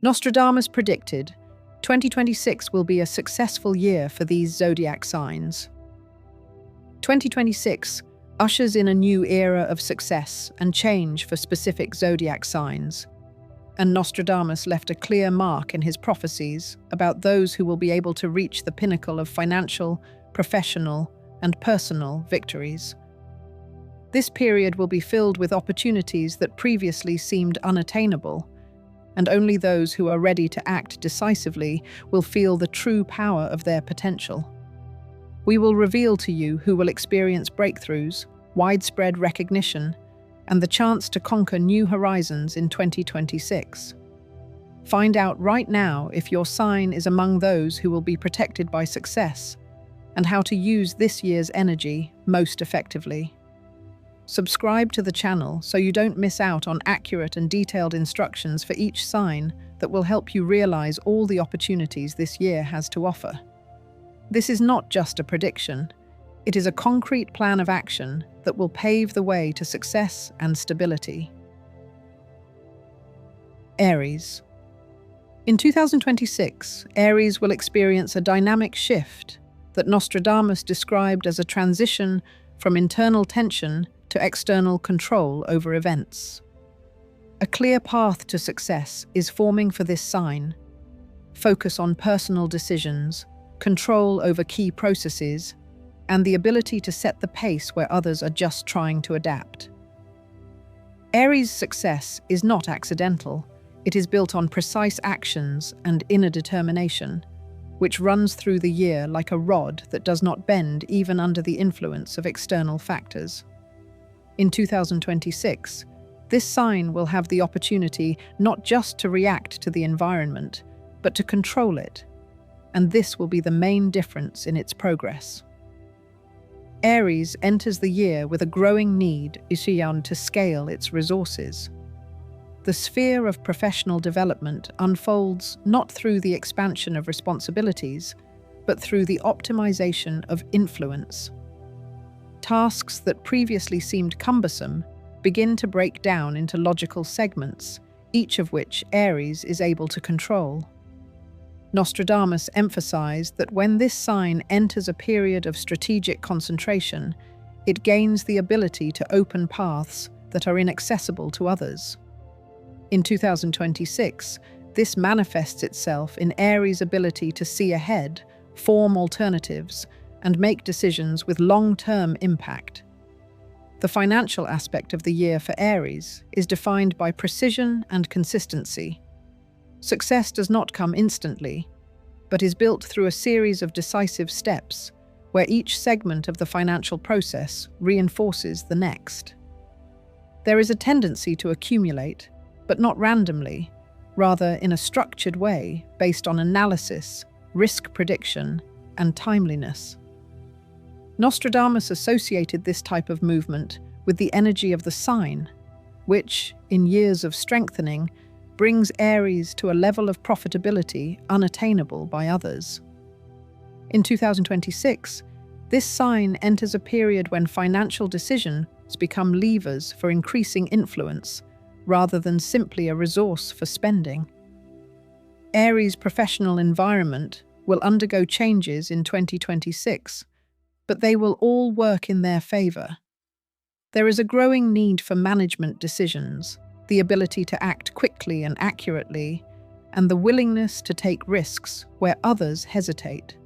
Nostradamus predicted 2026 will be a successful year for these zodiac signs. 2026 ushers in a new era of success and change for specific zodiac signs, and Nostradamus left a clear mark in his prophecies about those who will be able to reach the pinnacle of financial, professional, and personal victories. This period will be filled with opportunities that previously seemed unattainable, and only those who are ready to act decisively will feel the true power of their potential. We will reveal to you who will experience breakthroughs, widespread recognition, and the chance to conquer new horizons in 2026. Find out right now if your sign is among those who will be protected by success, and how to use this year's energy most effectively. Subscribe to the channel so you don't miss out on accurate and detailed instructions for each sign that will help you realize all the opportunities this year has to offer. This is not just a prediction, it is a concrete plan of action that will pave the way to success and stability. Aries. In 2026, Aries will experience a dynamic shift that Nostradamus described as a transition from internal tension to external control over events. A clear path to success is forming for this sign. Focus on personal decisions, control over key processes, and the ability to set the pace where others are just trying to adapt. Aries' success is not accidental. It is built on precise actions and inner determination, which runs through the year like a rod that does not bend even under the influence of external factors. In 2026, this sign will have the opportunity not just to react to the environment, but to control it, and this will be the main difference in its progress. Aries enters the year with a growing need to scale its resources. The sphere of professional development unfolds not through the expansion of responsibilities, but through the optimization of influence. Tasks that previously seemed cumbersome begin to break down into logical segments, each of which Aries is able to control. Nostradamus emphasized that when this sign enters a period of strategic concentration, it gains the ability to open paths that are inaccessible to others. In 2026, this manifests itself in Aries' ability to see ahead, form alternatives, and make decisions with long-term impact. The financial aspect of the year for Aries is defined by precision and consistency. Success does not come instantly, but is built through a series of decisive steps, where each segment of the financial process reinforces the next. There is a tendency to accumulate, but not randomly, rather in a structured way based on analysis, risk prediction, and timeliness. Nostradamus associated this type of movement with the energy of the sign, which, in years of strengthening, brings Aries to a level of profitability unattainable by others. In 2026, this sign enters a period when financial decisions become levers for increasing influence, rather than simply a resource for spending. Aries' professional environment will undergo changes in 2026, but they will all work in their favor. There is a growing need for management decisions, the ability to act quickly and accurately, and the willingness to take risks where others hesitate.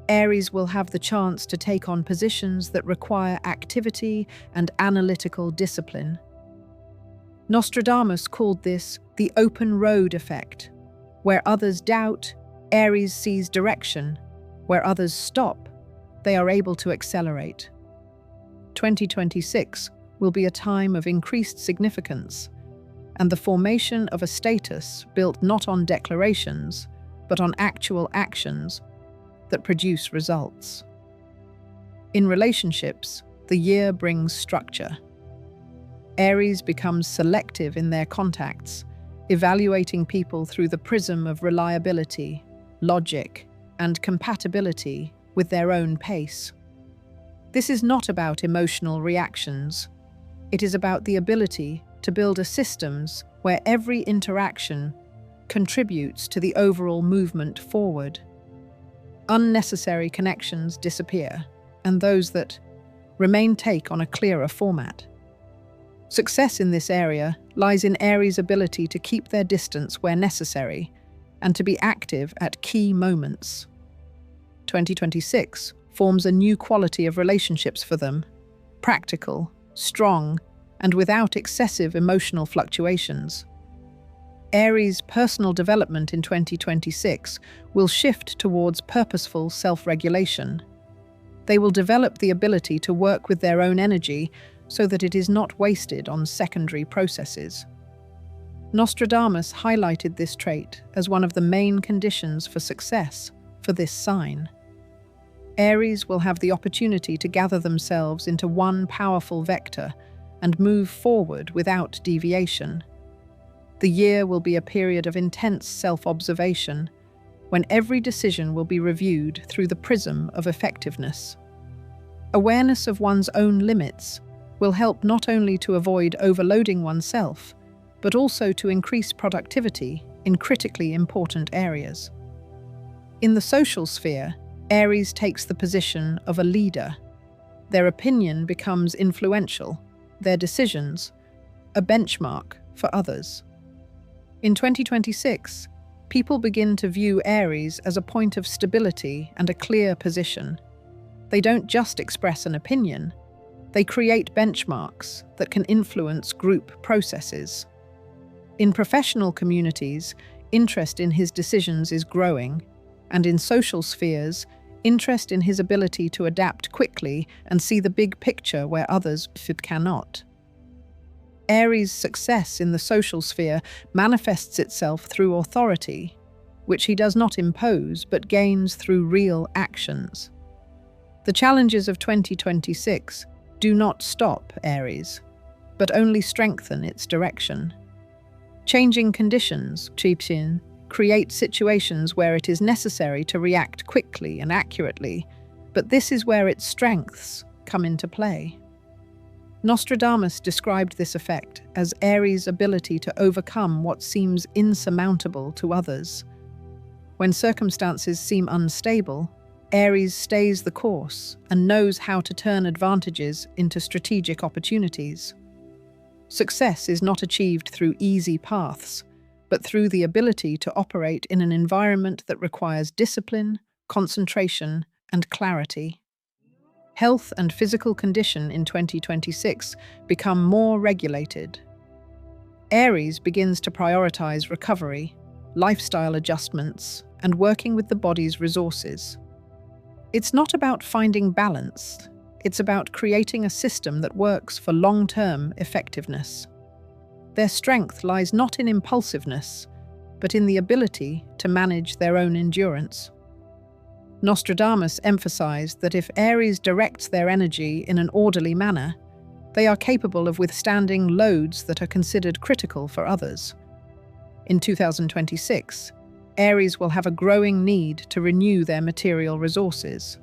Aries will have the chance to take on positions that require activity and analytical discipline. Nostradamus called this the open road effect. Where others doubt, Aries sees direction. Where others stop, they are able to accelerate. 2026 will be a time of increased significance, and the formation of a status built not on declarations, but on actual actions that produce results. In relationships, the year brings structure. Aries becomes selective in their contacts, evaluating people through the prism of reliability, logic, and compatibility with their own pace. This is not about emotional reactions. It is about the ability to build systems where every interaction contributes to the overall movement forward. Unnecessary connections disappear, and those that remain take on a clearer format. Success in this area lies in Aries' ability to keep their distance where necessary and to be active at key moments. 2026 forms a new quality of relationships for them: practical, strong, and without excessive emotional fluctuations. Aries' personal development in 2026 will shift towards purposeful self-regulation. They will develop the ability to work with their own energy so that it is not wasted on secondary processes. Nostradamus highlighted this trait as one of the main conditions for success for this sign. Aries will have the opportunity to gather themselves into one powerful vector and move forward without deviation. The year will be a period of intense self-observation, when every decision will be reviewed through the prism of effectiveness. Awareness of one's own limits will help not only to avoid overloading oneself, but also to increase productivity in critically important areas. In the social sphere, Aries takes the position of a leader. Their opinion becomes influential, their decisions a benchmark for others. In 2026, people begin to view Aries as a point of stability and a clear position. They don't just express an opinion, they create benchmarks that can influence group processes. In professional communities, interest in his decisions is growing, and in social spheres, interest in his ability to adapt quickly and see the big picture where others cannot. Aries' success in the social sphere manifests itself through authority, which he does not impose but gains through real actions. The challenges of 2026 do not stop Aries, but only strengthen its direction. Changing conditions create situations where it is necessary to react quickly and accurately, but this is where its strengths come into play. Nostradamus described this effect as Aries' ability to overcome what seems insurmountable to others. When circumstances seem unstable, Aries stays the course and knows how to turn advantages into strategic opportunities. Success is not achieved through easy paths, but through the ability to operate in an environment that requires discipline, concentration, and clarity. Health and physical condition in 2026 become more regulated. Aries begins to prioritize recovery, lifestyle adjustments, and working with the body's resources. It's not about finding balance, it's about creating a system that works for long-term effectiveness. Their strength lies not in impulsiveness, but in the ability to manage their own endurance. Nostradamus emphasized that if Aries directs their energy in an orderly manner, they are capable of withstanding loads that are considered critical for others. In 2026, Aries will have a growing need to renew their material resources.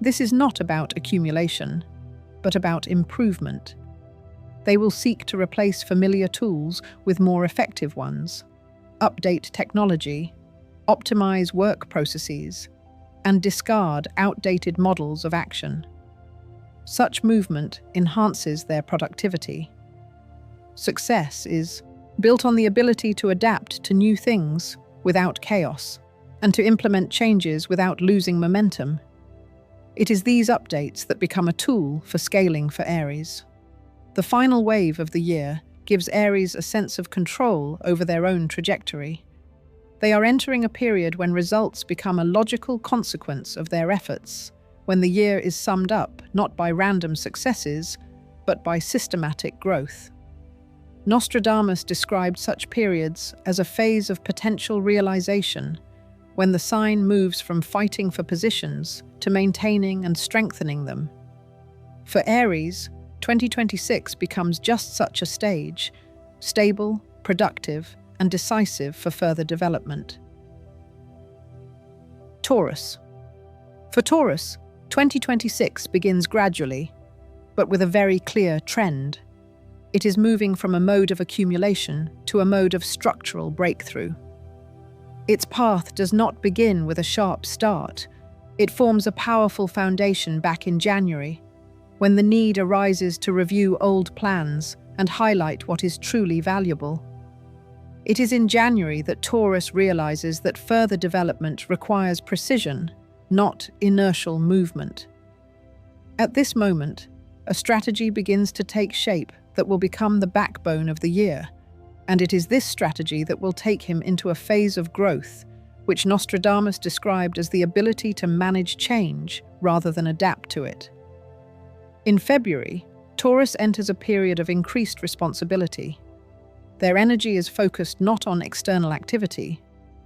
This is not about accumulation, but about improvement. They will seek to replace familiar tools with more effective ones, update technology, optimize work processes, and discard outdated models of action. Such movement enhances their productivity. Success is built on the ability to adapt to new things without chaos, and to implement changes without losing momentum. It is these updates that become a tool for scaling for Aries. The final wave of the year gives Aries a sense of control over their own trajectory. They are entering a period when results become a logical consequence of their efforts, when the year is summed up not by random successes, but by systematic growth. Nostradamus described such periods as a phase of potential realization, when the sign moves from fighting for positions to maintaining and strengthening them. For Aries, 2026 becomes just such a stage, stable, productive, and decisive for further development. Taurus. For Taurus, 2026 begins gradually, but with a very clear trend. It is moving from a mode of accumulation to a mode of structural breakthrough. Its path does not begin with a sharp start. It forms a powerful foundation back in January, when the need arises to review old plans and highlight what is truly valuable. It is in January that Taurus realizes that further development requires precision, not inertial movement. At this moment, a strategy begins to take shape that will become the backbone of the year, and it is this strategy that will take him into a phase of growth, which Nostradamus described as the ability to manage change rather than adapt to it. In February, Taurus enters a period of increased responsibility. Their energy is focused not on external activity,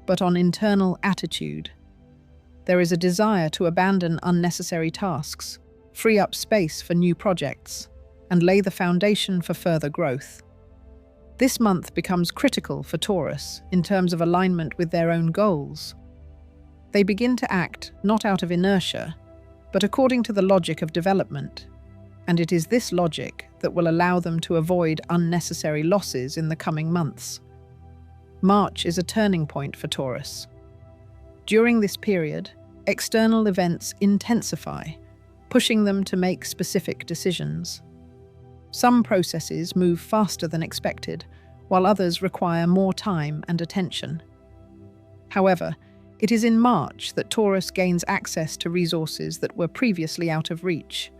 but on internal attitude. There is a desire to abandon unnecessary tasks, free up space for new projects, and lay the foundation for further growth. This month becomes critical for Taurus in terms of alignment with their own goals. They begin to act not out of inertia, but according to the logic of development, and it is this logic that will allow them to avoid unnecessary losses in the coming months. March is a turning point for Taurus. During this period, external events intensify, pushing them to make specific decisions. Some processes move faster than expected, while others require more time and attention. However, it is in March that Taurus gains access to resources that were previously out of reach.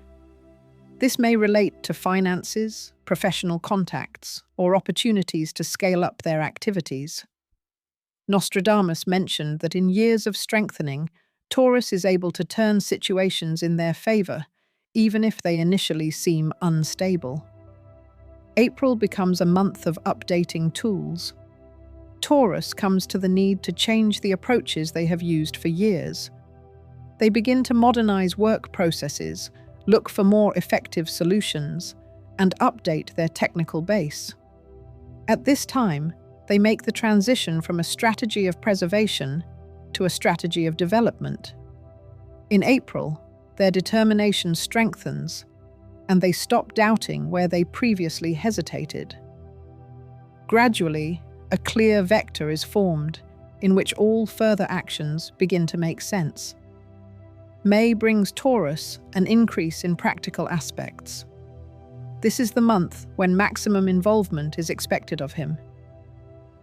This may relate to finances, professional contacts, or opportunities to scale up their activities. Nostradamus mentioned that in years of strengthening, Taurus is able to turn situations in their favor, even if they initially seem unstable. April becomes a month of updating tools. Taurus comes to the need to change the approaches they have used for years. They begin to modernize work processes, look for more effective solutions, and update their technical base. At this time, they make the transition from a strategy of preservation to a strategy of development. In April, their determination strengthens, and they stop doubting where they previously hesitated. Gradually, a clear vector is formed, in which all further actions begin to make sense. May brings Taurus an increase in practical aspects. This is the month when maximum involvement is expected of him.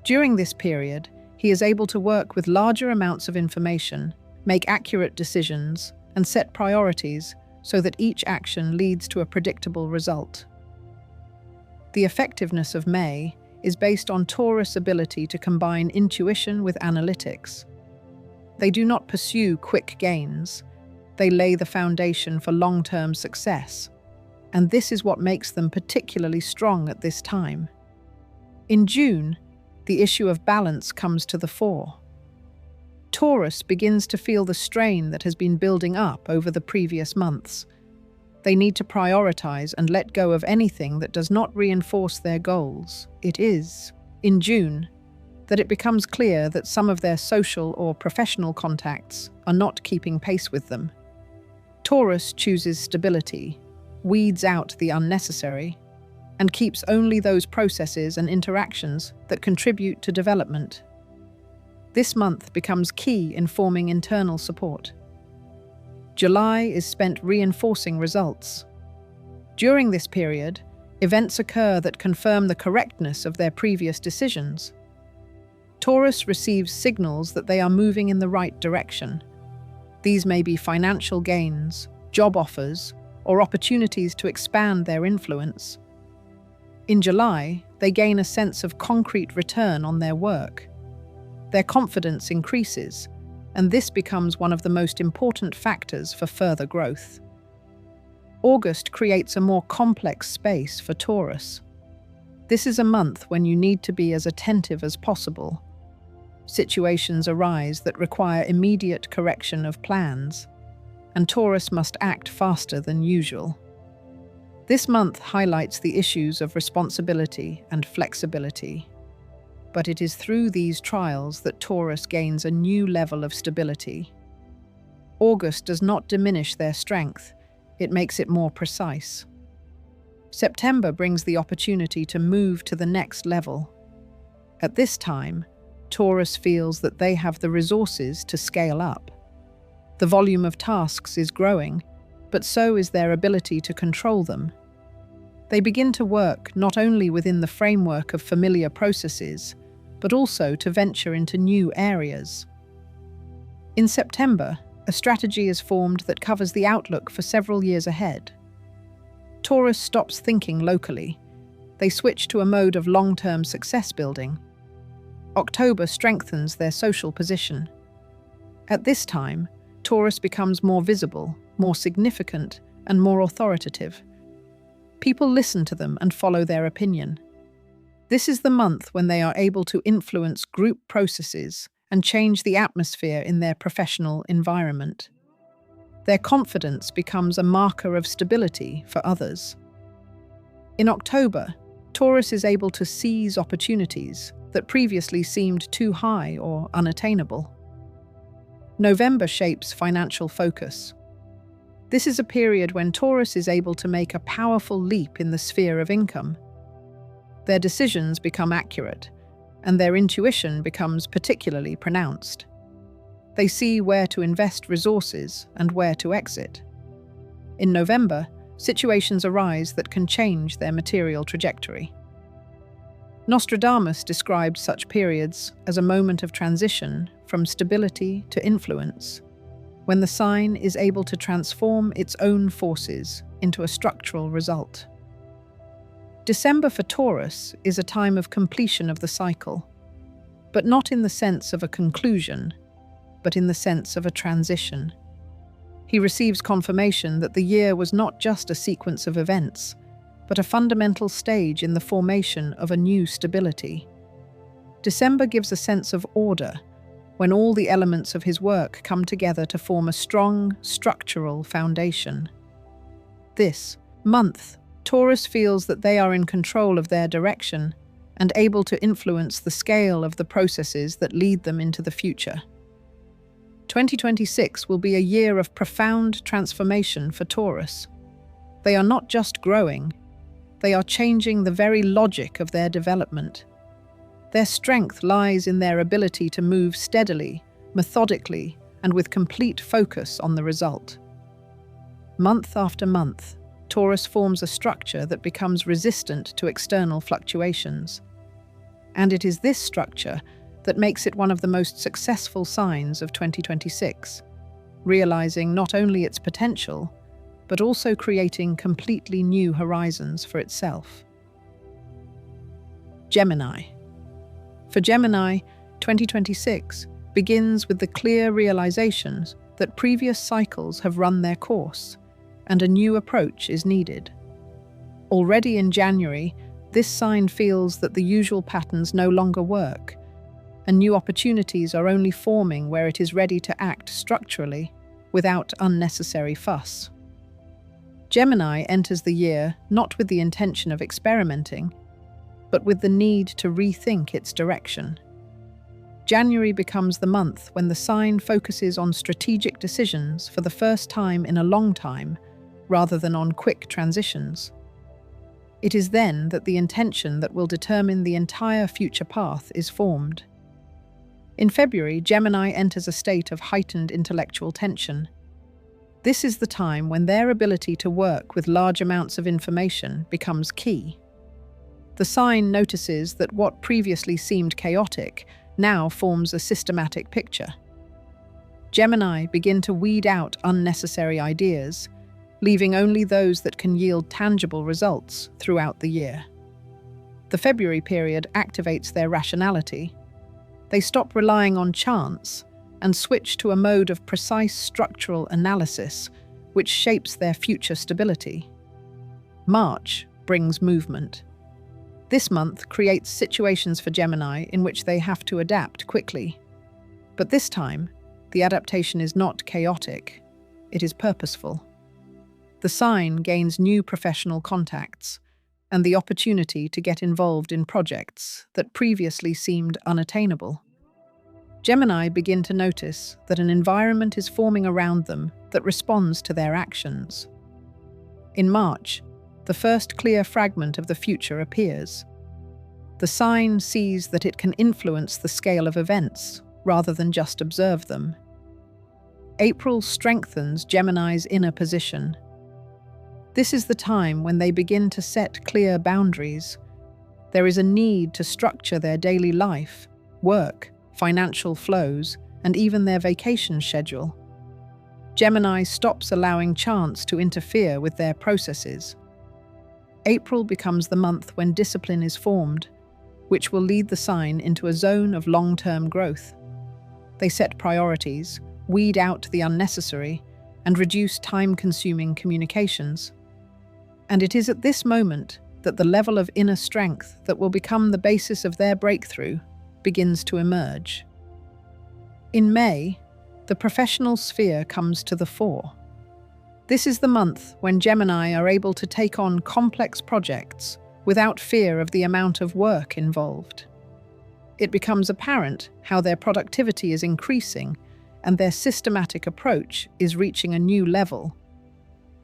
During this period, he is able to work with larger amounts of information, make accurate decisions, and set priorities so that each action leads to a predictable result. The effectiveness of May is based on Taurus' ability to combine intuition with analytics. They do not pursue quick gains. They lay the foundation for long-term success, and this is what makes them particularly strong at this time. In June, the issue of balance comes to the fore. Taurus begins to feel the strain that has been building up over the previous months. They need to prioritize and let go of anything that does not reinforce their goals. It is, in June, that it becomes clear that some of their social or professional contacts are not keeping pace with them. Taurus chooses stability, weeds out the unnecessary, and keeps only those processes and interactions that contribute to development. This month becomes key in forming internal support. July is spent reinforcing results. During this period, events occur that confirm the correctness of their previous decisions. Taurus receives signals that they are moving in the right direction. These may be financial gains, job offers, or opportunities to expand their influence. In July, they gain a sense of concrete return on their work. Their confidence increases, and this becomes one of the most important factors for further growth. August creates a more complex space for Taurus. This is a month when you need to be as attentive as possible. Situations arise that require immediate correction of plans, and Taurus must act faster than usual. This month highlights the issues of responsibility and flexibility. But it is through these trials that Taurus gains a new level of stability. August does not diminish their strength, it makes it more precise. September brings the opportunity to move to the next level. At this time, Taurus feels that they have the resources to scale up. The volume of tasks is growing, but so is their ability to control them. They begin to work not only within the framework of familiar processes, but also to venture into new areas. In September, a strategy is formed that covers the outlook for several years ahead. Taurus stops thinking locally. They switch to a mode of long-term success building. October strengthens their social position. At this time, Taurus becomes more visible, more significant, and more authoritative. People listen to them and follow their opinion. This is the month when they are able to influence group processes and change the atmosphere in their professional environment. Their confidence becomes a marker of stability for others. In October, Taurus is able to seize opportunities that previously seemed too high or unattainable. November shapes financial focus. This is a period when Taurus is able to make a powerful leap in the sphere of income. Their decisions become accurate, and their intuition becomes particularly pronounced. They see where to invest resources and where to exit. In November, situations arise that can change their material trajectory. Nostradamus described such periods as a moment of transition from stability to influence, when the sign is able to transform its own forces into a structural result. December for Taurus is a time of completion of the cycle, but not in the sense of a conclusion, but in the sense of a transition. He receives confirmation that the year was not just a sequence of events, but a fundamental stage in the formation of a new stability. December gives a sense of order, when all the elements of his work come together to form a strong, structural foundation. This month, Taurus feels that they are in control of their direction and able to influence the scale of the processes that lead them into the future. 2026 will be a year of profound transformation for Taurus. They are not just growing, they are changing the very logic of their development. Their strength lies in their ability to move steadily, methodically, and with complete focus on the result. Month after month, Taurus forms a structure that becomes resistant to external fluctuations. And it is this structure that makes it one of the most successful signs of 2026, realizing not only its potential, but also creating completely new horizons for itself. Gemini. For Gemini, 2026 begins with the clear realizations that previous cycles have run their course, and a new approach is needed. Already in January, this sign feels that the usual patterns no longer work, and new opportunities are only forming where it is ready to act structurally, without unnecessary fuss. Gemini enters the year not with the intention of experimenting, but with the need to rethink its direction. January becomes the month when the sign focuses on strategic decisions for the first time in a long time, rather than on quick transitions. It is then that the intention that will determine the entire future path is formed. In February, Gemini enters a state of heightened intellectual tension. This is the time when their ability to work with large amounts of information becomes key. The sign notices that what previously seemed chaotic now forms a systematic picture. Gemini begin to weed out unnecessary ideas, leaving only those that can yield tangible results throughout the year. The February period activates their rationality. They stop relying on chance and switch to a mode of precise structural analysis, which shapes their future stability. March brings movement. This month creates situations for Gemini in which they have to adapt quickly. But this time, the adaptation is not chaotic, it is purposeful. The sign gains new professional contacts and the opportunity to get involved in projects that previously seemed unattainable. Gemini begin to notice that an environment is forming around them that responds to their actions. In March, the first clear fragment of the future appears. The sign sees that it can influence the scale of events, rather than just observe them. April strengthens Gemini's inner position. This is the time when they begin to set clear boundaries. There is a need to structure their daily life, work, financial flows, and even their vacation schedule. Gemini stops allowing chance to interfere with their processes. April becomes the month when discipline is formed, which will lead the sign into a zone of long-term growth. They set priorities, weed out the unnecessary, and reduce time-consuming communications. And it is at this moment that the level of inner strength that will become the basis of their breakthrough begins to emerge. In May, the professional sphere comes to the fore. This is the month when Gemini are able to take on complex projects without fear of the amount of work involved. It becomes apparent how their productivity is increasing and their systematic approach is reaching a new level.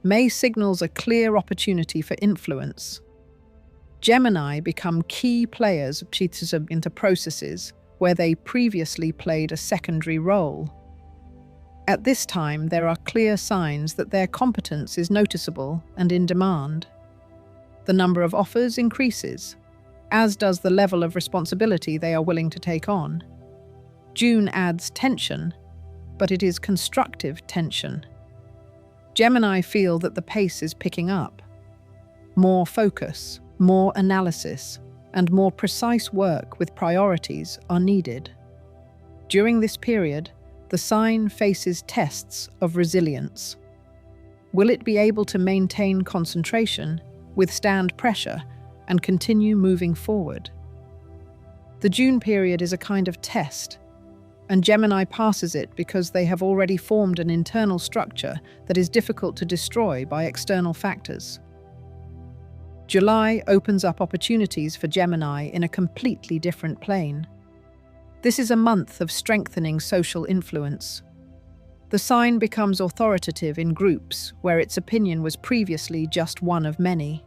May signals a clear opportunity for influence. Gemini become key players into processes where they previously played a secondary role. At this time, there are clear signs that their competence is noticeable and in demand. The number of offers increases, as does the level of responsibility they are willing to take on. June adds tension, but it is constructive tension. Gemini feel that the pace is picking up. More focus, more analysis, and more precise work with priorities are needed. During this period, the sign faces tests of resilience. Will it be able to maintain concentration, withstand pressure, and continue moving forward? The June period is a kind of test, and Gemini passes it because they have already formed an internal structure that is difficult to destroy by external factors. July opens up opportunities for Gemini in a completely different plane. This is a month of strengthening social influence. The sign becomes authoritative in groups where its opinion was previously just one of many.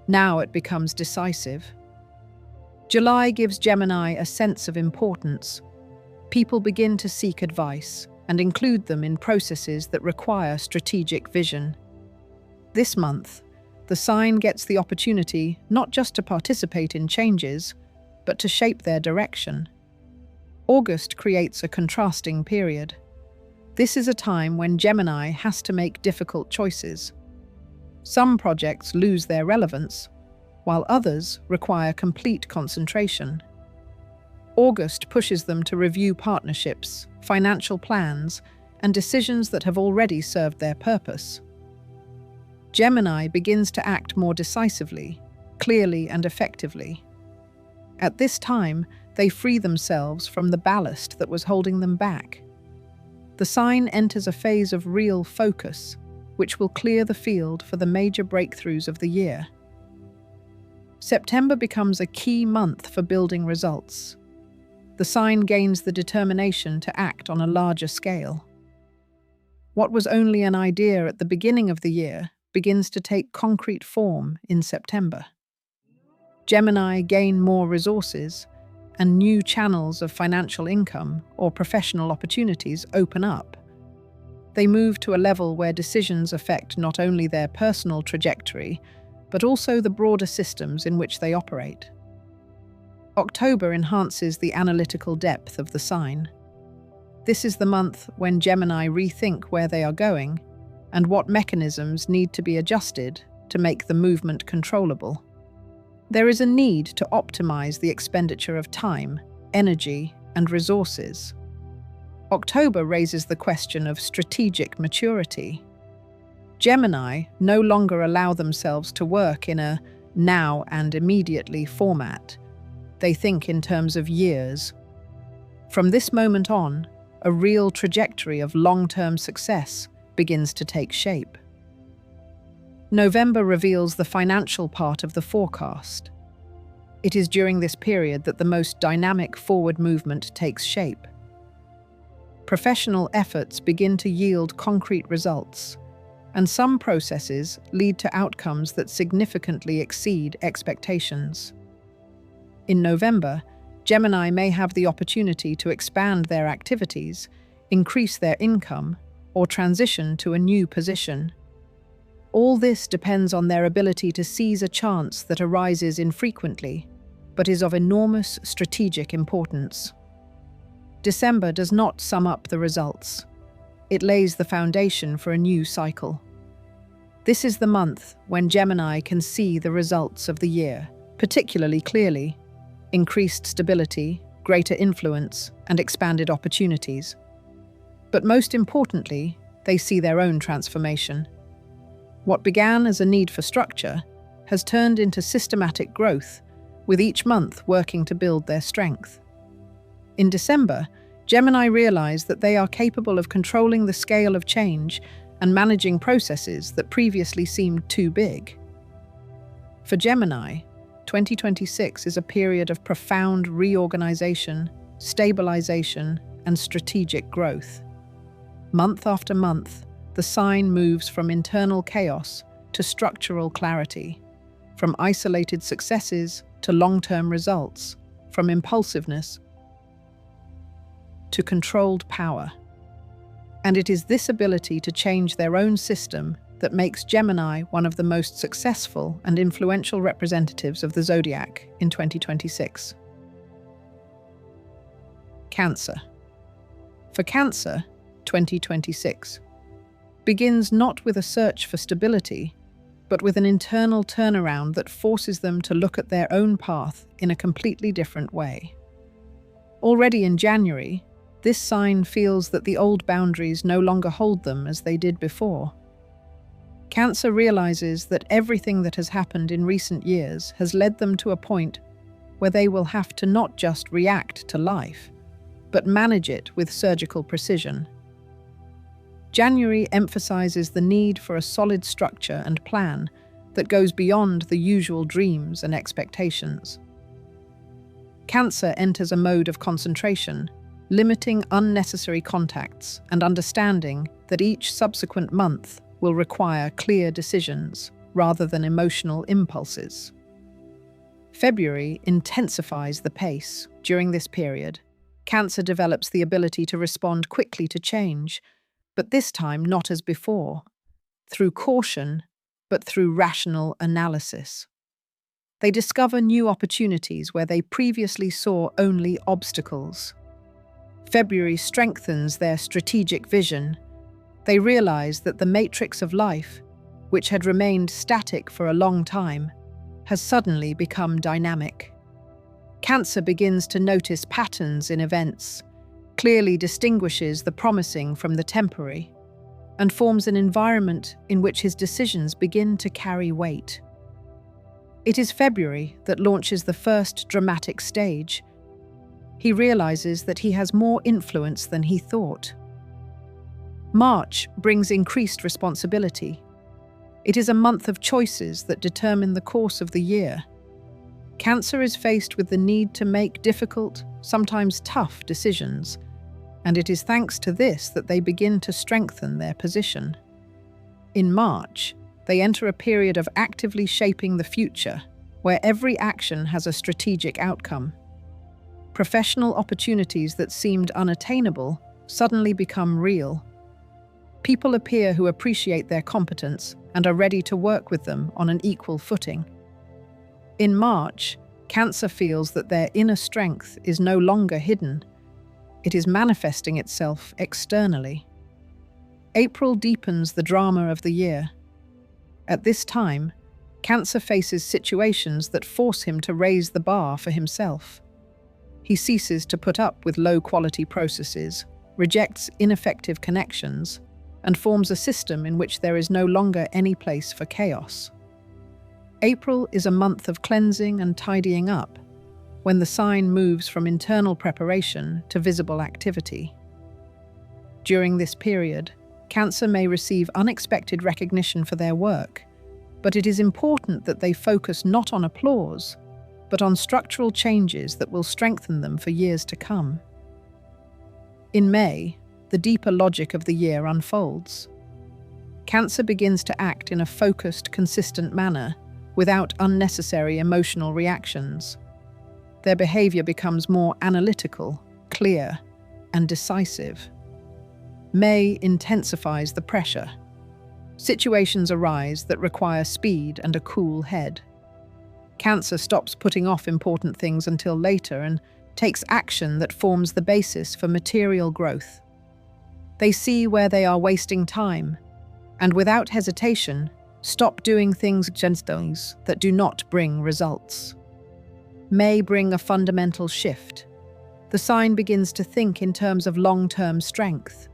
Now it becomes decisive. July gives Gemini a sense of importance. People begin to seek advice and include them in processes that require strategic vision. This month, the sign gets the opportunity not just to participate in changes, but to shape their direction. August creates a contrasting period. This is a time when Gemini has to make difficult choices. Some projects lose their relevance, while others require complete concentration. August pushes them to review partnerships, financial plans, and decisions that have already served their purpose. Gemini begins to act more decisively, clearly and effectively. At this time, they free themselves from the ballast that was holding them back. The sign enters a phase of real focus, which will clear the field for the major breakthroughs of the year. September becomes a key month for building results. The sign gains the determination to act on a larger scale. What was only an idea at the beginning of the year begins to take concrete form in September. Gemini gain more resources, and new channels of financial income or professional opportunities open up. They move to a level where decisions affect not only their personal trajectory, but also the broader systems in which they operate. October enhances the analytical depth of the sign. This is the month when Gemini rethink where they are going and what mechanisms need to be adjusted to make the movement controllable. There is a need to optimize the expenditure of time, energy, and resources. October raises the question of strategic maturity. Gemini no longer allow themselves to work in a now and immediately format. They think in terms of years. From this moment on, a real trajectory of long-term success begins to take shape. November reveals the financial part of the forecast. It is during this period that the most dynamic forward movement takes shape. Professional efforts begin to yield concrete results, and some processes lead to outcomes that significantly exceed expectations. In November, Gemini may have the opportunity to expand their activities, increase their income, or transition to a new position. All this depends on their ability to seize a chance that arises infrequently, but is of enormous strategic importance. December does not sum up the results. It lays the foundation for a new cycle. This is the month when Gemini can see the results of the year, particularly clearly: increased stability, greater influence, and expanded opportunities. But most importantly, they see their own transformation. What began as a need for structure has turned into systematic growth, with each month working to build their strength. In December, Gemini realize that they are capable of controlling the scale of change and managing processes that previously seemed too big. For Gemini, 2026 is a period of profound reorganization, stabilization, and strategic growth. Month after month, the sign moves from internal chaos to structural clarity, from isolated successes to long-term results, from impulsiveness to controlled power. And it is this ability to change their own system that makes Gemini one of the most successful and influential representatives of the Zodiac in 2026. Cancer. For Cancer, 2026 begins not with a search for stability, but with an internal turnaround that forces them to look at their own path in a completely different way. Already in January, this sign feels that the old boundaries no longer hold them as they did before. Cancer realizes that everything that has happened in recent years has led them to a point where they will have to not just react to life, but manage it with surgical precision. January emphasizes the need for a solid structure and plan that goes beyond the usual dreams and expectations. Cancer enters a mode of concentration, limiting unnecessary contacts and understanding that each subsequent month will require clear decisions rather than emotional impulses. February intensifies the pace. During this period, Cancer develops the ability to respond quickly to change, but this time not as before, through caution, but through rational analysis. They discover new opportunities where they previously saw only obstacles. February strengthens their strategic vision. They realize that the matrix of life, which had remained static for a long time, has suddenly become dynamic. Cancer begins to notice patterns in events, clearly distinguishes the promising from the temporary, and forms an environment in which his decisions begin to carry weight. It is February that launches the first dramatic stage. He realizes that he has more influence than he thought. March brings increased responsibility. It is a month of choices that determine the course of the year. Cancer is faced with the need to make difficult, sometimes tough decisions, and it is thanks to this that they begin to strengthen their position. In March, they enter a period of actively shaping the future, where every action has a strategic outcome. Professional opportunities that seemed unattainable suddenly become real. People appear who appreciate their competence and are ready to work with them on an equal footing. In March, Cancer feels that their inner strength is no longer hidden. It is manifesting itself externally. April deepens the drama of the year. At this time, Cancer faces situations that force him to raise the bar for himself. He ceases to put up with low-quality processes, rejects ineffective connections, and forms a system in which there is no longer any place for chaos. April is a month of cleansing and tidying up, when the sign moves from internal preparation to visible activity. During this period, Cancer may receive unexpected recognition for their work, but it is important that they focus not on applause, but on structural changes that will strengthen them for years to come. In May, the deeper logic of the year unfolds. Cancer begins to act in a focused, consistent manner, without unnecessary emotional reactions. Their behavior becomes more analytical, clear, and decisive. May intensifies the pressure. Situations arise that require speed and a cool head. Cancer stops putting off important things until later and takes action that forms the basis for material growth. They see where they are wasting time, and without hesitation, stop doing things that do not bring results. May bring a fundamental shift. The sign begins to think in terms of long-term strength.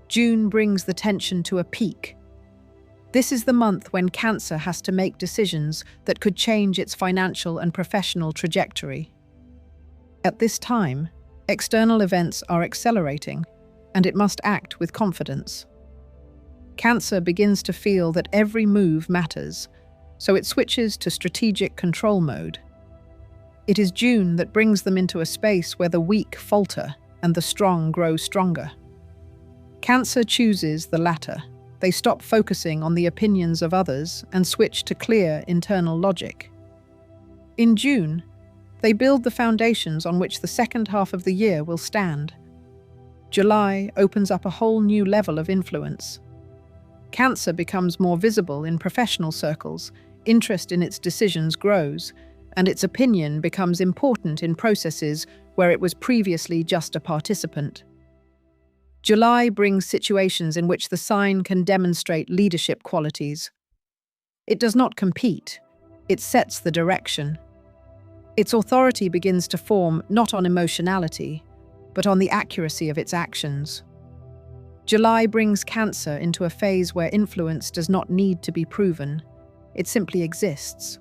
June brings the tension to a peak. This is the month when Cancer has to make decisions that could change its financial and professional trajectory. At this time, external events are accelerating, and it must act with confidence. Cancer begins to feel that every move matters, so it switches to strategic control mode. It is June that brings them into a space where the weak falter and the strong grow stronger. Cancer chooses the latter. They stop focusing on the opinions of others and switch to clear internal logic. In June, they build the foundations on which the second half of the year will stand. July opens up a whole new level of influence. Cancer becomes more visible in professional circles, interest in its decisions grows, and its opinion becomes important in processes where it was previously just a participant. July brings situations in which the sign can demonstrate leadership qualities. It does not compete, it sets the direction. Its authority begins to form not on emotionality, but on the accuracy of its actions. July brings Cancer into a phase where influence does not need to be proven, it simply exists.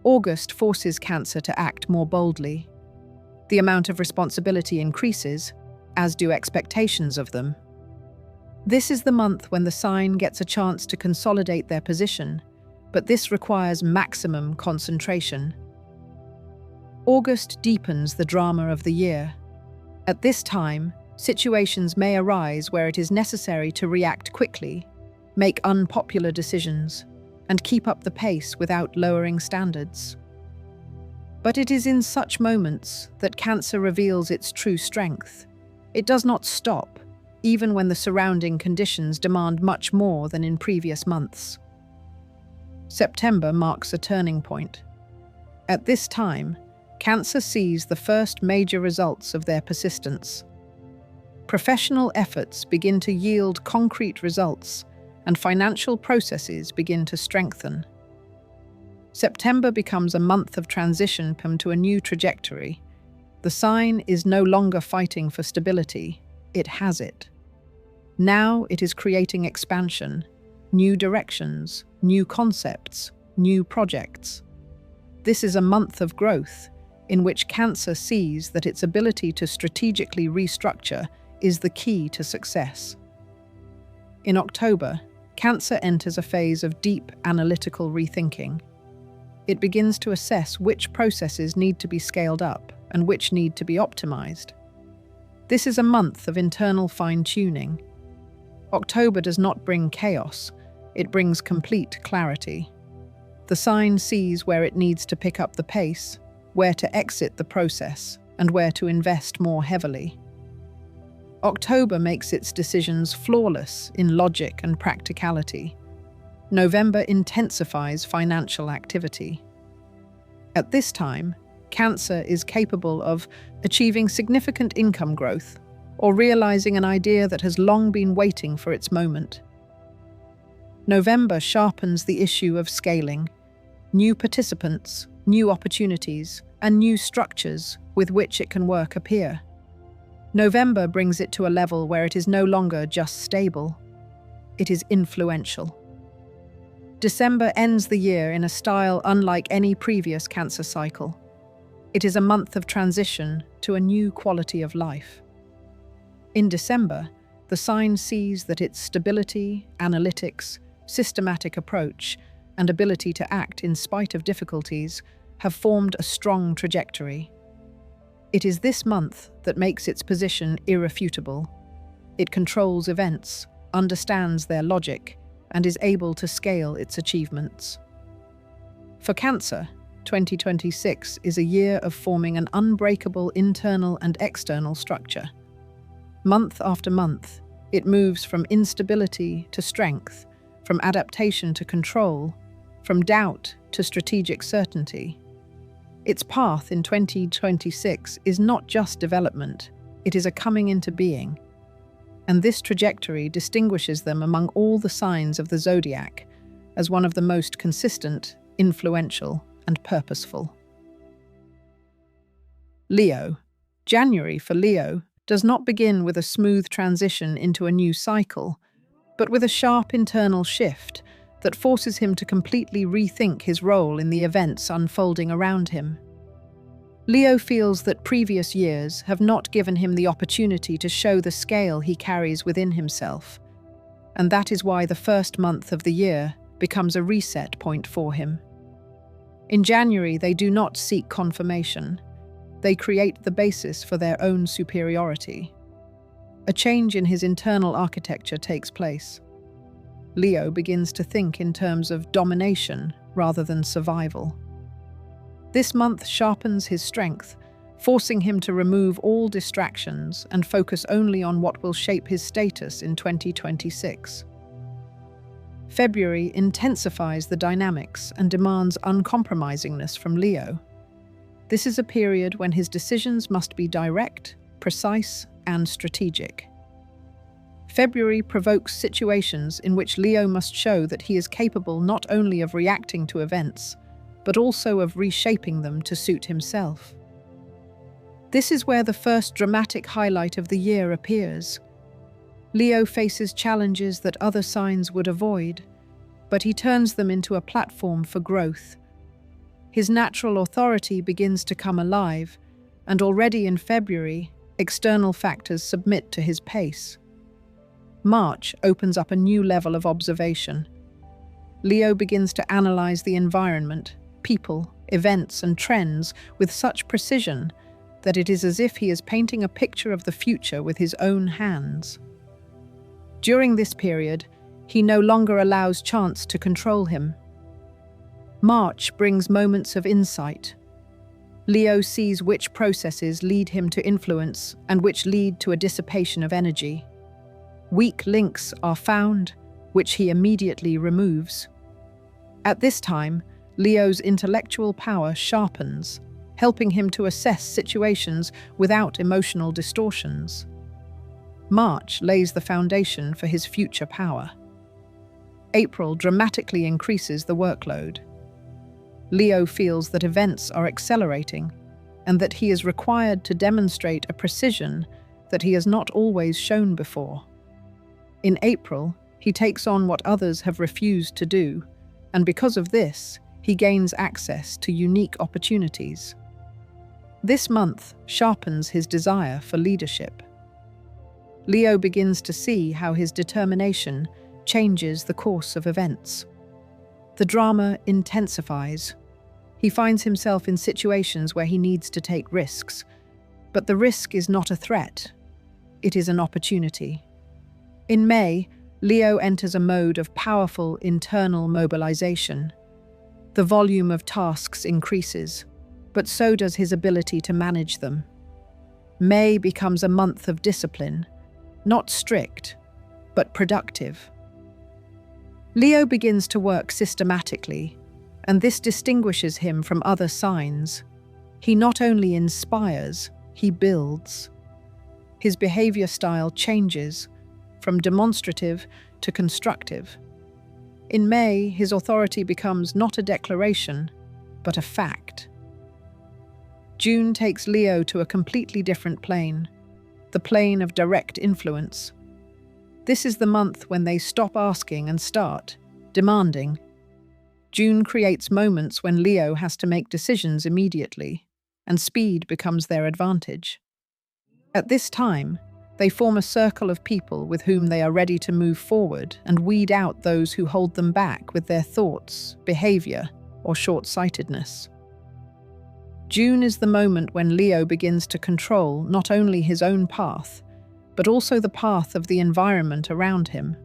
August forces Cancer to act more boldly. The amount of responsibility increases, as do expectations of them. This is the month when the sign gets a chance to consolidate their position, but this requires maximum concentration. August deepens the drama of the year. At this time, situations may arise where it is necessary to react quickly, make unpopular decisions, and keep up the pace without lowering standards. But it is in such moments that Cancer reveals its true strength. It does not stop, even when the surrounding conditions demand much more than in previous months. September marks a turning point. At this time, Cancer sees the first major results of their persistence. Professional efforts begin to yield concrete results, and financial processes begin to strengthen. September becomes a month of transition to a new trajectory. The sign is no longer fighting for stability, it has it. Now it is creating expansion, new directions, new concepts, new projects. This is a month of growth, in which Cancer sees that its ability to strategically restructure is the key to success. In October, Cancer enters a phase of deep analytical rethinking. It begins to assess which processes need to be scaled up and which need to be optimized. This is a month of internal fine-tuning. October does not bring chaos, it brings complete clarity. The sign sees where it needs to pick up the pace, where to exit the process, and where to invest more heavily. October makes its decisions flawless in logic and practicality. November intensifies financial activity. At this time, Cancer is capable of achieving significant income growth or realizing an idea that has long been waiting for its moment. November sharpens the issue of scaling. New participants, new opportunities, and new structures with which it can work appear. November brings it to a level where it is no longer just stable, it is influential. December ends the year in a style unlike any previous Cancer cycle. It is a month of transition to a new quality of life. In December, the sign sees that its stability, analytics, systematic approach, and ability to act in spite of difficulties have formed a strong trajectory. It is this month that makes its position irrefutable. It controls events, understands their logic, and is able to scale its achievements. For Cancer, 2026 is a year of forming an unbreakable internal and external structure. Month after month, it moves from instability to strength, from adaptation to control, from doubt to strategic certainty. Its path in 2026 is not just development, it is a coming into being. And this trajectory distinguishes them among all the signs of the Zodiac as one of the most consistent, influential, and purposeful. Leo. January for Leo does not begin with a smooth transition into a new cycle, but with a sharp internal shift that forces him to completely rethink his role in the events unfolding around him. Leo feels that previous years have not given him the opportunity to show the scale he carries within himself, and that is why the first month of the year becomes a reset point for him. In January, they do not seek confirmation. They create the basis for their own superiority. A change in his internal architecture takes place. Leo begins to think in terms of domination rather than survival. This month sharpens his strength, forcing him to remove all distractions and focus only on what will shape his status in 2026. February intensifies the dynamics and demands uncompromisingness from Leo. This is a period when his decisions must be direct, precise, and strategic. February provokes situations in which Leo must show that he is capable not only of reacting to events, but also of reshaping them to suit himself. This is where the first dramatic highlight of the year appears. Leo faces challenges that other signs would avoid, but he turns them into a platform for growth. His natural authority begins to come alive, and already in February, external factors submit to his pace. March opens up a new level of observation. Leo begins to analyze the environment, people, events, and trends with such precision that it is as if he is painting a picture of the future with his own hands. During this period, he no longer allows chance to control him. March brings moments of insight. Leo sees which processes lead him to influence and which lead to a dissipation of energy. Weak links are found, which he immediately removes. At this time, Leo's intellectual power sharpens, helping him to assess situations without emotional distortions. March lays the foundation for his future power. April dramatically increases the workload. Leo feels that events are accelerating and that he is required to demonstrate a precision that he has not always shown before. In April, he takes on what others have refused to do, and because of this, he gains access to unique opportunities. This month sharpens his desire for leadership. Leo begins to see how his determination changes the course of events. The drama intensifies. He finds himself in situations where he needs to take risks, but the risk is not a threat. It is an opportunity. In May, Leo enters a mode of powerful internal mobilization. The volume of tasks increases, but so does his ability to manage them. May becomes a month of discipline, not strict, but productive. Leo begins to work systematically, and this distinguishes him from other signs. He not only inspires, he builds. His behavior style changes from demonstrative to constructive. In May, his authority becomes not a declaration, but a fact. June takes Leo to a completely different plane, the plane of direct influence. This is the month when they stop asking and start demanding. June creates moments when Leo has to make decisions immediately, and speed becomes their advantage. At this time, they form a circle of people with whom they are ready to move forward and weed out those who hold them back with their thoughts, behavior, or short-sightedness. June is the moment when Leo begins to control not only his own path, but also the path of the environment around him.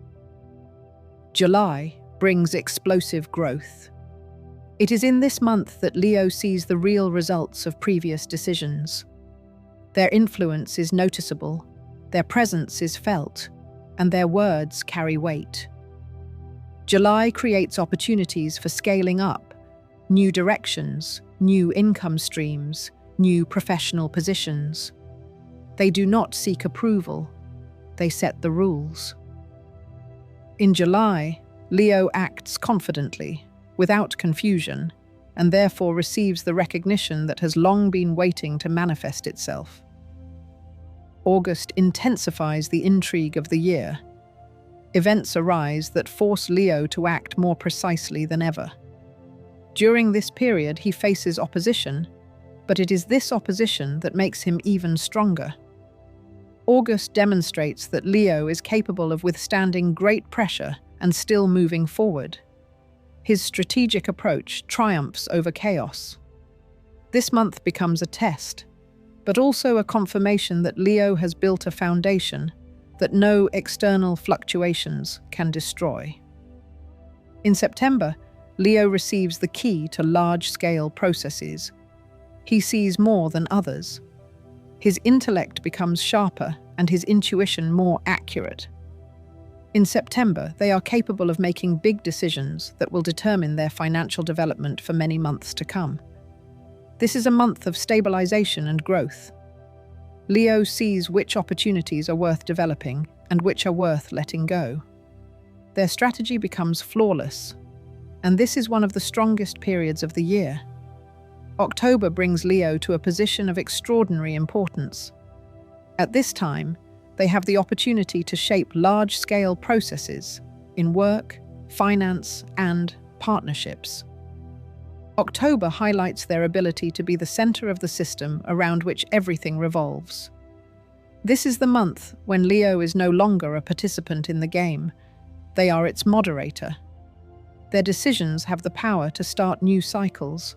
July brings explosive growth. It is in this month that Leo sees the real results of previous decisions. Their influence is noticeable, their presence is felt, and their words carry weight. July creates opportunities for scaling up, new directions, new income streams, new professional positions. They do not seek approval, they set the rules. In July, Leo acts confidently, without confusion, and therefore receives the recognition that has long been waiting to manifest itself. August intensifies the intrigue of the year. Events arise that force Leo to act more precisely than ever. During this period, he faces opposition, but it is this opposition that makes him even stronger. August demonstrates that Leo is capable of withstanding great pressure and still moving forward. His strategic approach triumphs over chaos. This month becomes a test, but also a confirmation that Leo has built a foundation that no external fluctuations can destroy. In September, Leo receives the key to large-scale processes. He sees more than others. His intellect becomes sharper and his intuition more accurate. In September, they are capable of making big decisions that will determine their financial development for many months to come. This is a month of stabilization and growth. Leo sees which opportunities are worth developing and which are worth letting go. Their strategy becomes flawless, and this is one of the strongest periods of the year. October brings Leo to a position of extraordinary importance. At this time, they have the opportunity to shape large-scale processes in work, finance, and partnerships. October highlights their ability to be the center of the system around which everything revolves. This is the month when Leo is no longer a participant in the game. They are its moderator. Their decisions have the power to start new cycles.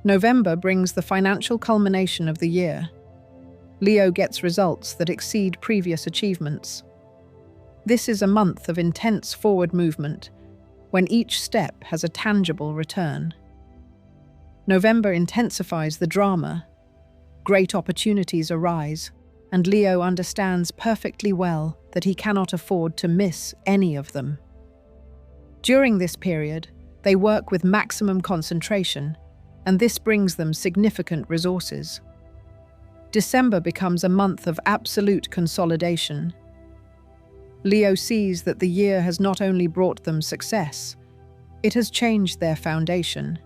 November brings the financial culmination of the year. Leo gets results that exceed previous achievements. This is a month of intense forward movement, when each step has a tangible return. November intensifies the drama. Great opportunities arise, and Leo understands perfectly well that he cannot afford to miss any of them. During this period, they work with maximum concentration, and this brings them significant resources. December becomes a month of absolute consolidation. Leo sees that the year has not only brought them success, it has changed their foundation.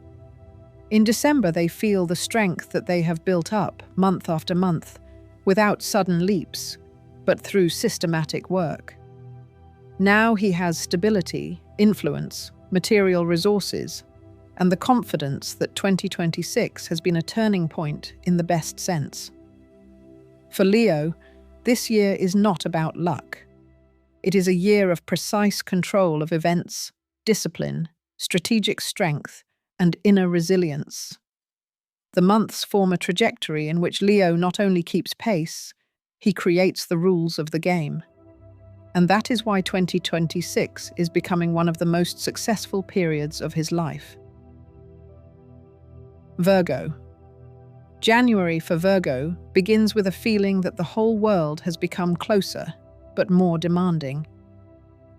In December, they feel the strength that they have built up month after month, without sudden leaps, but through systematic work. Now he has stability, influence, material resources, and the confidence that 2026 has been a turning point in the best sense. For Leo, this year is not about luck. It is a year of precise control of events, discipline, strategic strength, and inner resilience. The months form a trajectory in which Leo not only keeps pace, he creates the rules of the game. And that is why 2026 is becoming one of the most successful periods of his life. Virgo. January for Virgo begins with a feeling that the whole world has become closer, but more demanding.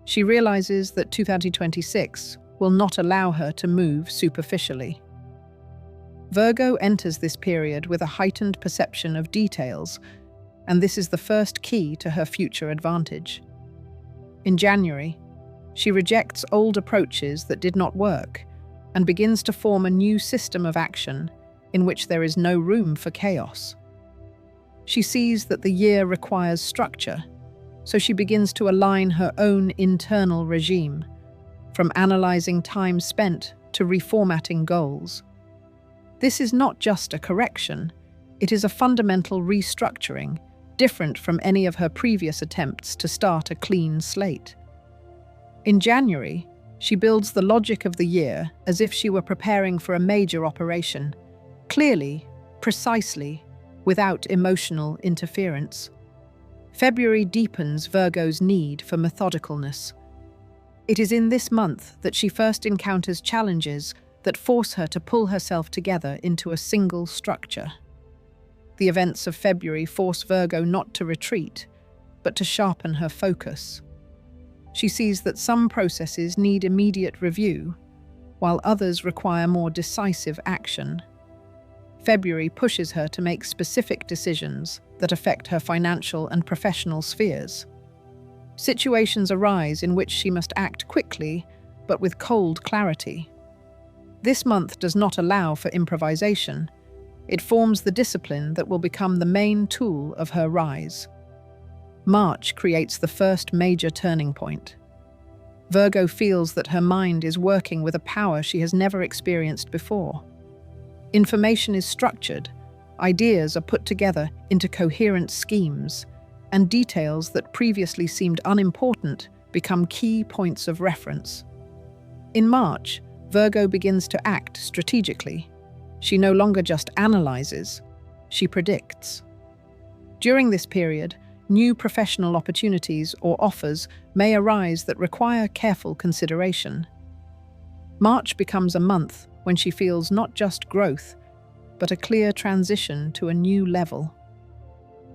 She realizes that 2026 will not allow her to move superficially. Virgo enters this period with a heightened perception of details, and this is the first key to her future advantage. In January, she rejects old approaches that did not work and begins to form a new system of action in which there is no room for chaos. She sees that the year requires structure, so she begins to align her own internal regime, from analyzing time spent to reformatting goals. This is not just a correction, it is a fundamental restructuring, different from any of her previous attempts to start a clean slate. In January, she builds the logic of the year as if she were preparing for a major operation, clearly, precisely, without emotional interference. February deepens Virgo's need for methodicalness. It is in this month that she first encounters challenges that force her to pull herself together into a single structure. The events of February force Virgo not to retreat, but to sharpen her focus. She sees that some processes need immediate review, while others require more decisive action. February pushes her to make specific decisions that affect her financial and professional spheres. Situations arise in which she must act quickly, but with cold clarity. This month does not allow for improvisation. It forms the discipline that will become the main tool of her rise. March creates the first major turning point. Virgo feels that her mind is working with a power she has never experienced before. Information is structured, ideas are put together into coherent schemes, and details that previously seemed unimportant become key points of reference. In March, Virgo begins to act strategically. She no longer just analyzes, she predicts. During this period, new professional opportunities or offers may arise that require careful consideration. March becomes a month when she feels not just growth, but a clear transition to a new level.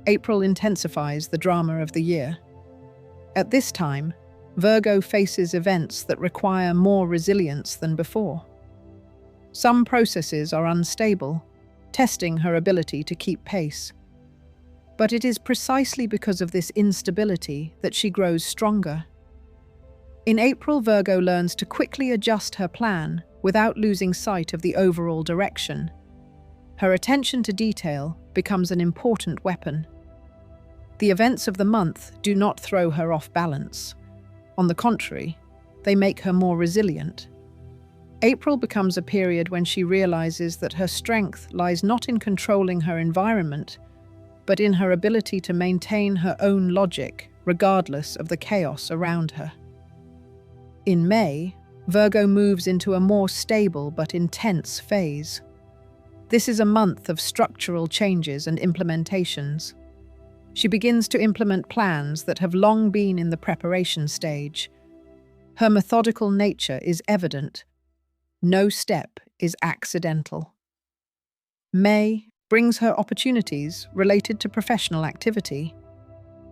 April intensifies the drama of the year. At this time, Virgo faces events that require more resilience than before. Some processes are unstable, testing her ability to keep pace. But it is precisely because of this instability that she grows stronger. In April, Virgo learns to quickly adjust her plan without losing sight of the overall direction. Her attention to detail becomes an important weapon. The events of the month do not throw her off balance. On the contrary, they make her more resilient. April becomes a period when she realizes that her strength lies not in controlling her environment, but in her ability to maintain her own logic, regardless of the chaos around her. In May, Virgo moves into a more stable but intense phase. This is a month of structural changes and implementations. She begins to implement plans that have long been in the preparation stage. Her methodical nature is evident. No step is accidental. May brings her opportunities related to professional activity.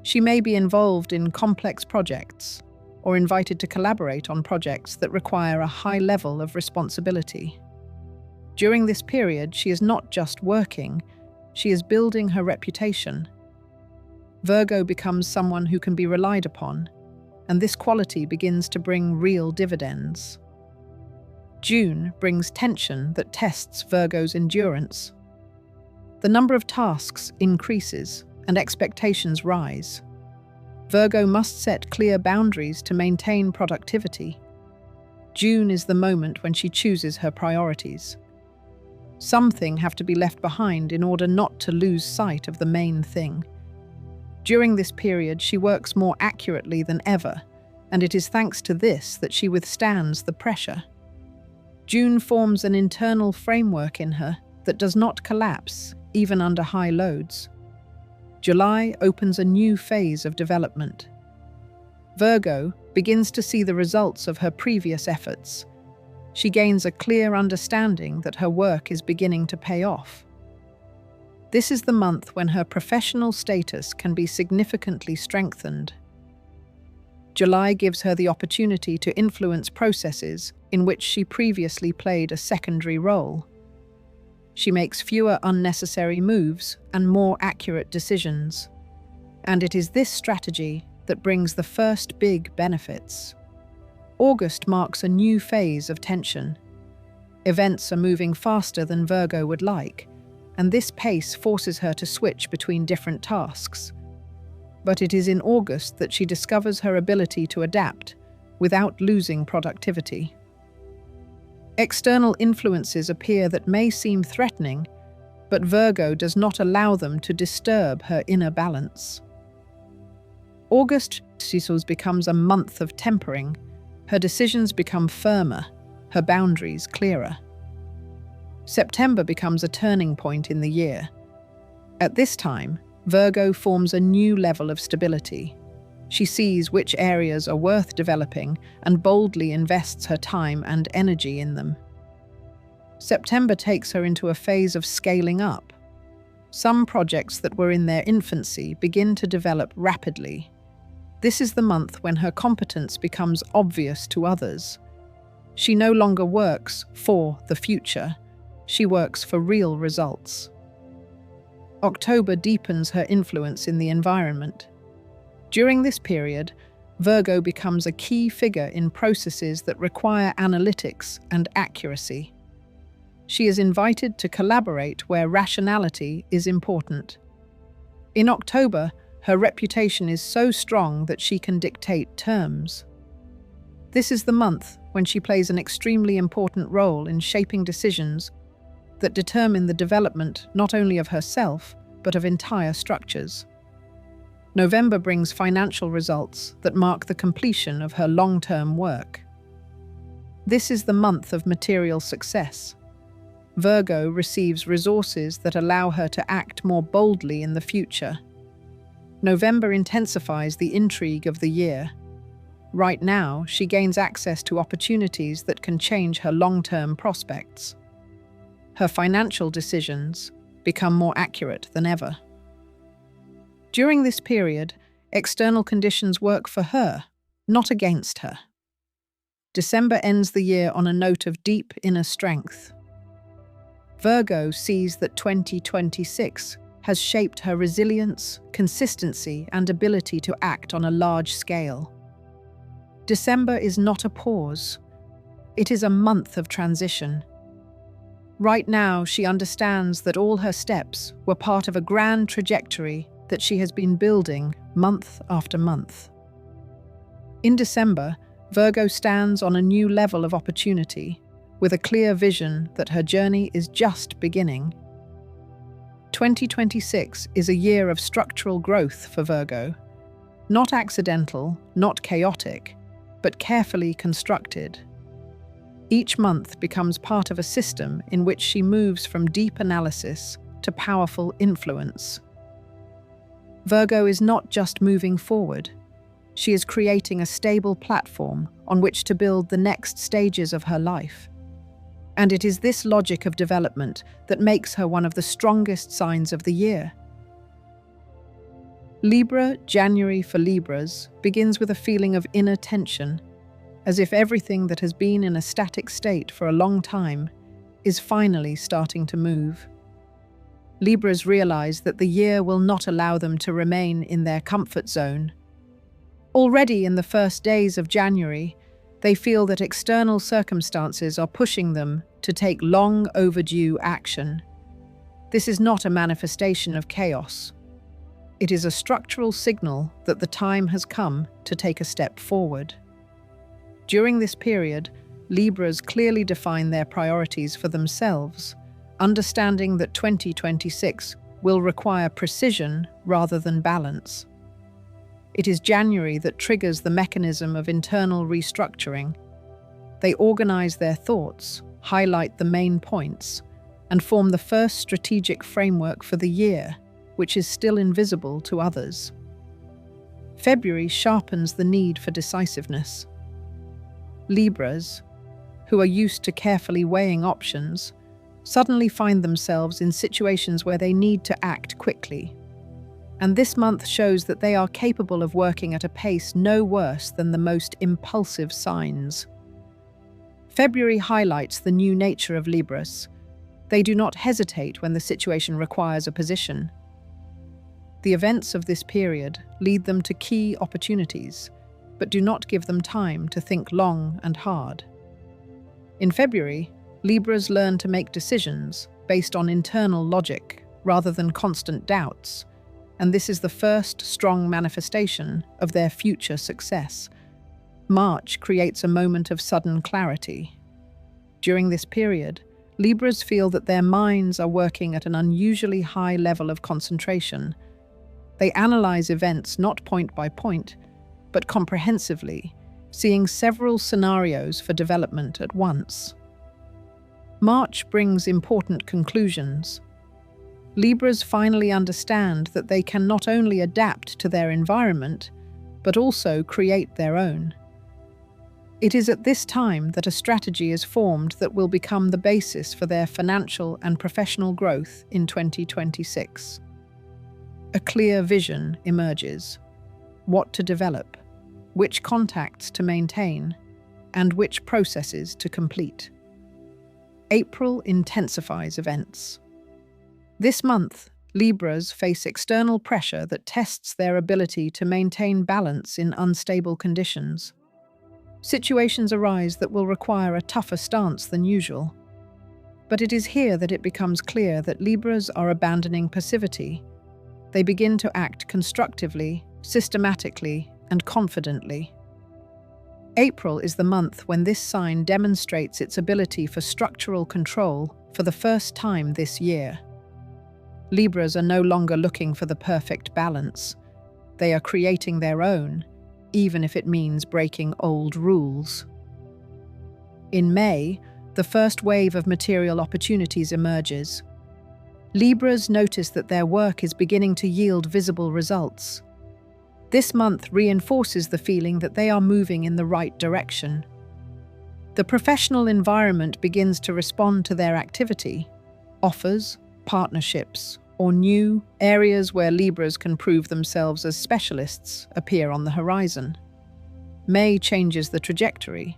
She may be involved in complex projects or invited to collaborate on projects that require a high level of responsibility. During this period, she is not just working, she is building her reputation. Virgo becomes someone who can be relied upon, and this quality begins to bring real dividends. June brings tension that tests Virgo's endurance. The number of tasks increases and expectations rise. Virgo must set clear boundaries to maintain productivity. June is the moment when she chooses her priorities. Something have to be left behind in order not to lose sight of the main thing. During this period, she works more accurately than ever, and it is thanks to this that she withstands the pressure. June forms an internal framework in her that does not collapse, even under high loads. July opens a new phase of development. Virgo begins to see the results of her previous efforts. She gains a clear understanding that her work is beginning to pay off. This is the month when her professional status can be significantly strengthened. July gives her the opportunity to influence processes in which she previously played a secondary role. She makes fewer unnecessary moves and more accurate decisions. And it is this strategy that brings the first big benefits. August marks a new phase of tension. Events are moving faster than Virgo would like, and this pace forces her to switch between different tasks. But it is in August that she discovers her ability to adapt without losing productivity. External influences appear that may seem threatening, but Virgo does not allow them to disturb her inner balance. August becomes a month of tempering. Her decisions become firmer, her boundaries clearer. September becomes a turning point in the year. At this time, Virgo forms a new level of stability. She sees which areas are worth developing and boldly invests her time and energy in them. September takes her into a phase of scaling up. Some projects that were in their infancy begin to develop rapidly. This is the month when her competence becomes obvious to others. She no longer works for the future, she works for real results. October deepens her influence in the environment. During this period, Virgo becomes a key figure in processes that require analytics and accuracy. She is invited to collaborate where rationality is important. In October, her reputation is so strong that she can dictate terms. This is the month when she plays an extremely important role in shaping decisions that determine the development not only of herself, but of entire structures. November brings financial results that mark the completion of her long-term work. This is the month of material success. Virgo receives resources that allow her to act more boldly in the future. November intensifies the intrigue of the year. Right now, she gains access to opportunities that can change her long-term prospects. Her financial decisions become more accurate than ever. During this period, external conditions work for her, not against her. December ends the year on a note of deep inner strength. Virgo sees that 2026 has shaped her resilience, consistency, and ability to act on a large scale. December is not a pause. It is a month of transition. Right now, she understands that all her steps were part of a grand trajectory that she has been building month after month. In December, Virgo stands on a new level of opportunity, with a clear vision that her journey is just beginning. 2026 is a year of structural growth for Virgo. Not accidental, not chaotic, but carefully constructed. Each month becomes part of a system in which she moves from deep analysis to powerful influence. Virgo is not just moving forward. She is creating a stable platform on which to build the next stages of her life. And it is this logic of development that makes her one of the strongest signs of the year. Libra, January for Libras, begins with a feeling of inner tension, as if everything that has been in a static state for a long time is finally starting to move. Libras realize that the year will not allow them to remain in their comfort zone. Already in the first days of January, they feel that external circumstances are pushing them to take long overdue action. This is not a manifestation of chaos. It is a structural signal that the time has come to take a step forward. During this period, Libras clearly define their priorities for themselves, understanding that 2026 will require precision rather than balance. It is January that triggers the mechanism of internal restructuring. They organize their thoughts, highlight the main points, and form the first strategic framework for the year, which is still invisible to others. February sharpens the need for decisiveness. Libras, who are used to carefully weighing options, suddenly find themselves in situations where they need to act quickly. And this month shows that they are capable of working at a pace no worse than the most impulsive signs. February highlights the new nature of Libras. They do not hesitate when the situation requires a position. The events of this period lead them to key opportunities, but do not give them time to think long and hard. In February, Libras learn to make decisions based on internal logic rather than constant doubts, and this is the first strong manifestation of their future success. March creates a moment of sudden clarity. During this period, Libras feel that their minds are working at an unusually high level of concentration. They analyze events not point by point, but comprehensively, seeing several scenarios for development at once. March brings important conclusions. Libras finally understand that they can not only adapt to their environment, but also create their own. It is at this time that a strategy is formed that will become the basis for their financial and professional growth in 2026. A clear vision emerges: what to develop, which contacts to maintain, and which processes to complete. April intensifies events. This month, Libras face external pressure that tests their ability to maintain balance in unstable conditions. Situations arise that will require a tougher stance than usual. But it is here that it becomes clear that Libras are abandoning passivity. They begin to act constructively, systematically, and confidently. April is the month when this sign demonstrates its ability for structural control for the first time this year. Libras are no longer looking for the perfect balance. They are creating their own, even if it means breaking old rules. In May, the first wave of material opportunities emerges. Libras notice that their work is beginning to yield visible results. This month reinforces the feeling that they are moving in the right direction. The professional environment begins to respond to their activity. Offers, partnerships, or new areas where Libras can prove themselves as specialists appear on the horizon. May changes the trajectory.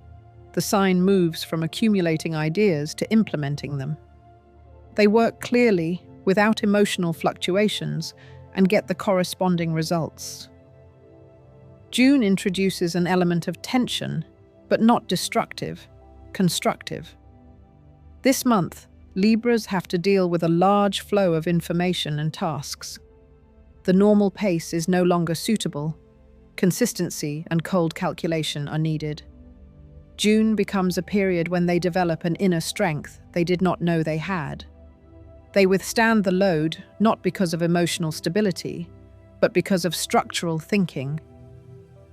The sign moves from accumulating ideas to implementing them. They work clearly, without emotional fluctuations, and get the corresponding results. June introduces an element of tension, but not destructive, constructive. This month, Libras have to deal with a large flow of information and tasks. The normal pace is no longer suitable. Consistency and cold calculation are needed. June becomes a period when they develop an inner strength they did not know they had. They withstand the load not because of emotional stability, but because of structural thinking.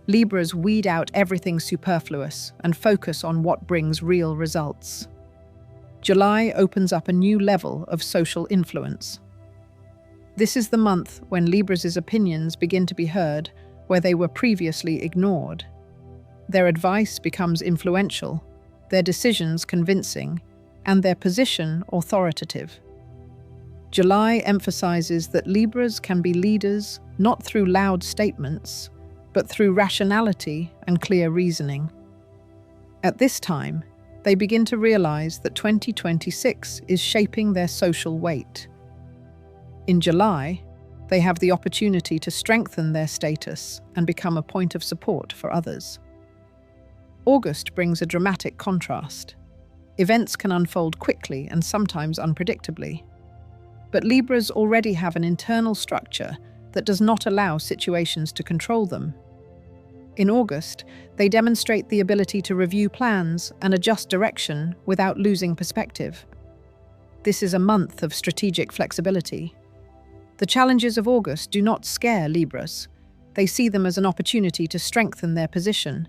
Libras weed out everything superfluous and focus on what brings real results. July opens up a new level of social influence. This is the month when Libras' opinions begin to be heard where they were previously ignored. Their advice becomes influential, their decisions convincing, and their position authoritative. July emphasizes that Libras can be leaders not through loud statements, but through rationality and clear reasoning. At this time, they begin to realize that 2026 is shaping their social weight. In July, they have the opportunity to strengthen their status and become a point of support for others. August brings a dramatic contrast. Events can unfold quickly and sometimes unpredictably. But Libras already have an internal structure that does not allow situations to control them. In August, they demonstrate the ability to review plans and adjust direction without losing perspective. This is a month of strategic flexibility. The challenges of August do not scare Libras. They see them as an opportunity to strengthen their position.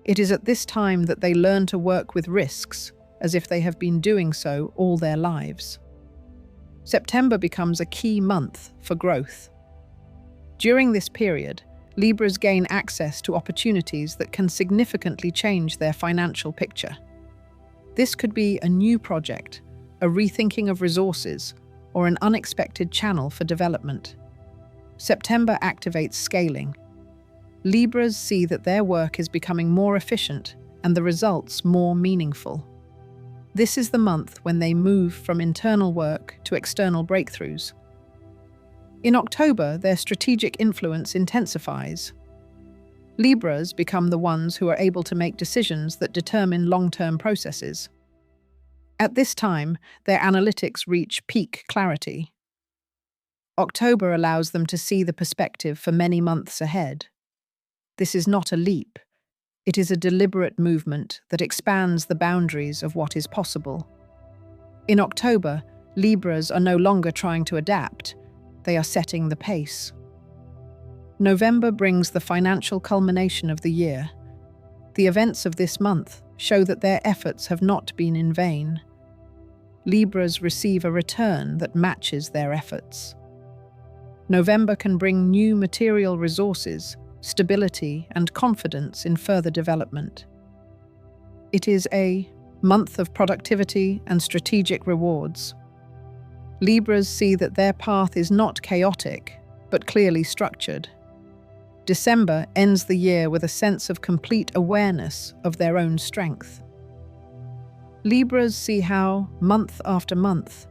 It is at this time that they learn to work with risks, as if they have been doing so all their lives. September becomes a key month for growth. During this period, Libras gain access to opportunities that can significantly change their financial picture. This could be a new project, a rethinking of resources, or an unexpected channel for development. September activates scaling. Libras see that their work is becoming more efficient and the results more meaningful. This is the month when they move from internal work to external breakthroughs. In October, their strategic influence intensifies. Libras become the ones who are able to make decisions that determine long-term processes. At this time, their analytics reach peak clarity. October allows them to see the perspective for many months ahead. This is not a leap. It is a deliberate movement that expands the boundaries of what is possible. In October, Libras are no longer trying to adapt. They are setting the pace. November brings the financial culmination of the year. The events of this month show that their efforts have not been in vain. Libras receive a return that matches their efforts. November can bring new material resources, stability, and confidence in further development. It is a month of productivity and strategic rewards. Libras see that their path is not chaotic, but clearly structured. December ends the year with a sense of complete awareness of their own strength. Libras see how, month after month,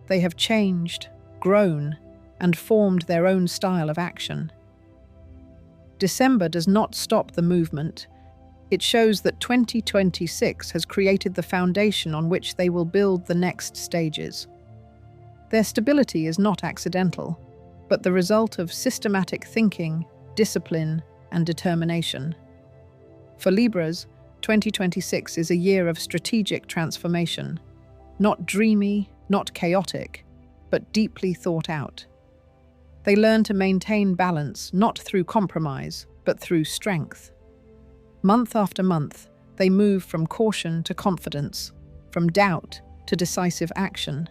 they have changed, grown, and formed their own style of action. December does not stop the movement. It shows that 2026 has created the foundation on which they will build the next stages. Their stability is not accidental, but the result of systematic thinking, discipline, and determination. For Libras, 2026 is a year of strategic transformation. Not dreamy, not chaotic, but deeply thought out. They learn to maintain balance not through compromise, but through strength. Month after month, they move from caution to confidence, from doubt to decisive action.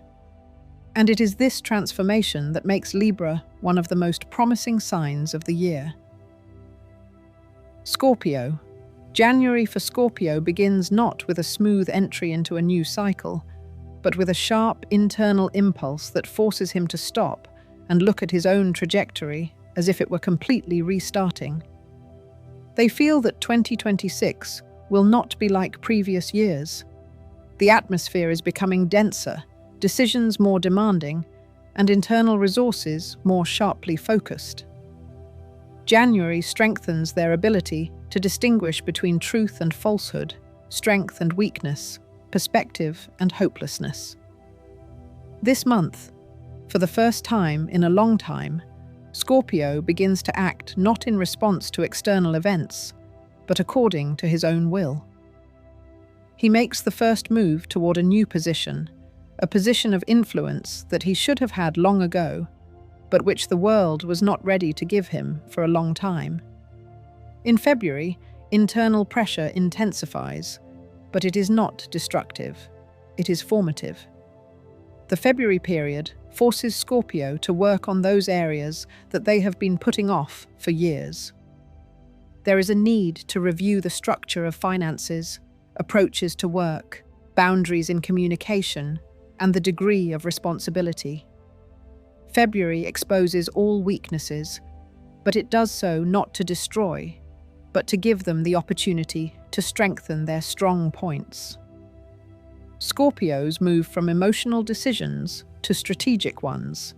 And it is this transformation that makes Libra one of the most promising signs of the year. Scorpio. January for Scorpio begins not with a smooth entry into a new cycle, but with a sharp internal impulse that forces him to stop and look at his own trajectory as if it were completely restarting. They feel that 2026 will not be like previous years. The atmosphere is becoming denser, decisions more demanding, and internal resources more sharply focused. January strengthens their ability to distinguish between truth and falsehood, strength and weakness, perspective and hopelessness. This month, for the first time in a long time, Scorpio begins to act not in response to external events, but according to his own will. He makes the first move toward a new position, a position of influence that he should have had long ago, but which the world was not ready to give him for a long time. In February, internal pressure intensifies, but it is not destructive. It is formative. The February period forces Scorpio to work on those areas that they have been putting off for years. There is a need to review the structure of finances, approaches to work, boundaries in communication, and the degree of responsibility. February exposes all weaknesses, but it does so not to destroy, but to give them the opportunity to strengthen their strong points. Scorpios move from emotional decisions to strategic ones,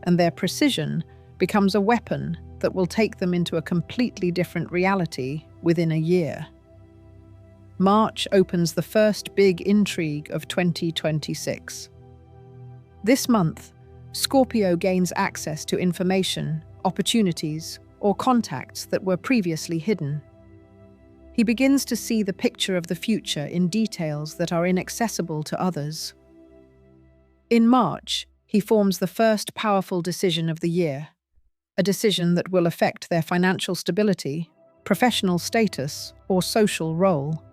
and their precision becomes a weapon that will take them into a completely different reality within a year. March opens the first big intrigue of 2026. This month, Scorpio gains access to information, opportunities, or contacts that were previously hidden. He begins to see the picture of the future in details that are inaccessible to others. In March, he forms the first powerful decision of the year, a decision that will affect their financial stability, professional status, or social role.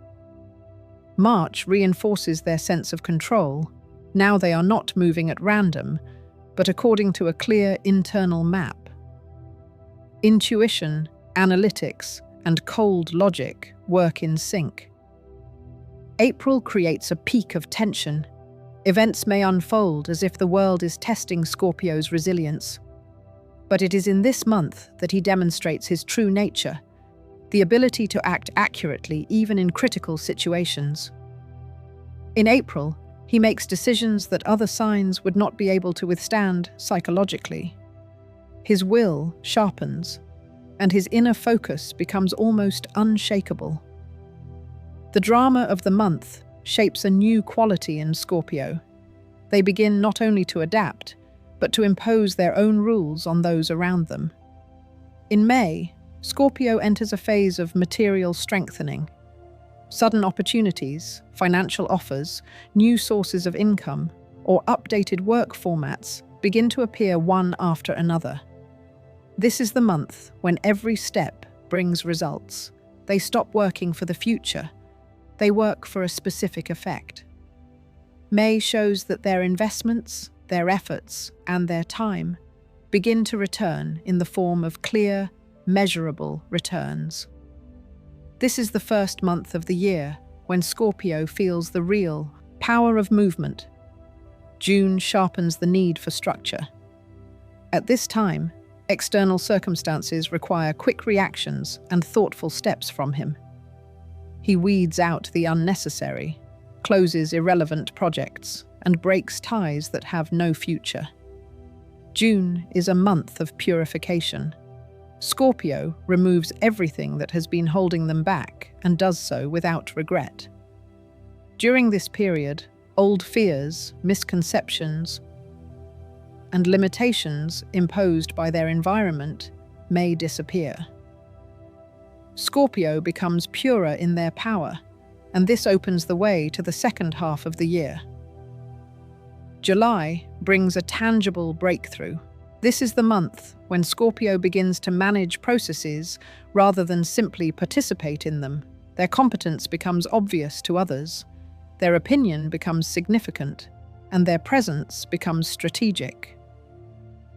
March reinforces their sense of control. Now they are not moving at random, but according to a clear internal map. Intuition, analytics, and cold logic work in sync. April creates a peak of tension. Events may unfold as if the world is testing Scorpio's resilience. But it is in this month that he demonstrates his true nature, the ability to act accurately even in critical situations. In April, he makes decisions that other signs would not be able to withstand psychologically. His will sharpens, and his inner focus becomes almost unshakable. The drama of the month shapes a new quality in Scorpio. They begin not only to adapt, but to impose their own rules on those around them. In May, Scorpio enters a phase of material strengthening. Sudden opportunities, financial offers, new sources of income, or updated work formats begin to appear one after another. This is the month when every step brings results. They stop working for the future. They work for a specific effect. May shows that their investments, their efforts, and their time begin to return in the form of clear, measurable returns. This is the first month of the year when Scorpio feels the real power of movement. June sharpens the need for structure. At this time, external circumstances require quick reactions and thoughtful steps from him. He weeds out the unnecessary, closes irrelevant projects, and breaks ties that have no future. June is a month of purification. Scorpio removes everything that has been holding them back and does so without regret. During this period, old fears, misconceptions, and limitations imposed by their environment may disappear. Scorpio becomes purer in their power, and this opens the way to the second half of the year. July brings a tangible breakthrough. This is the month when Scorpio begins to manage processes rather than simply participate in them. Their competence becomes obvious to others, their opinion becomes significant, and their presence becomes strategic.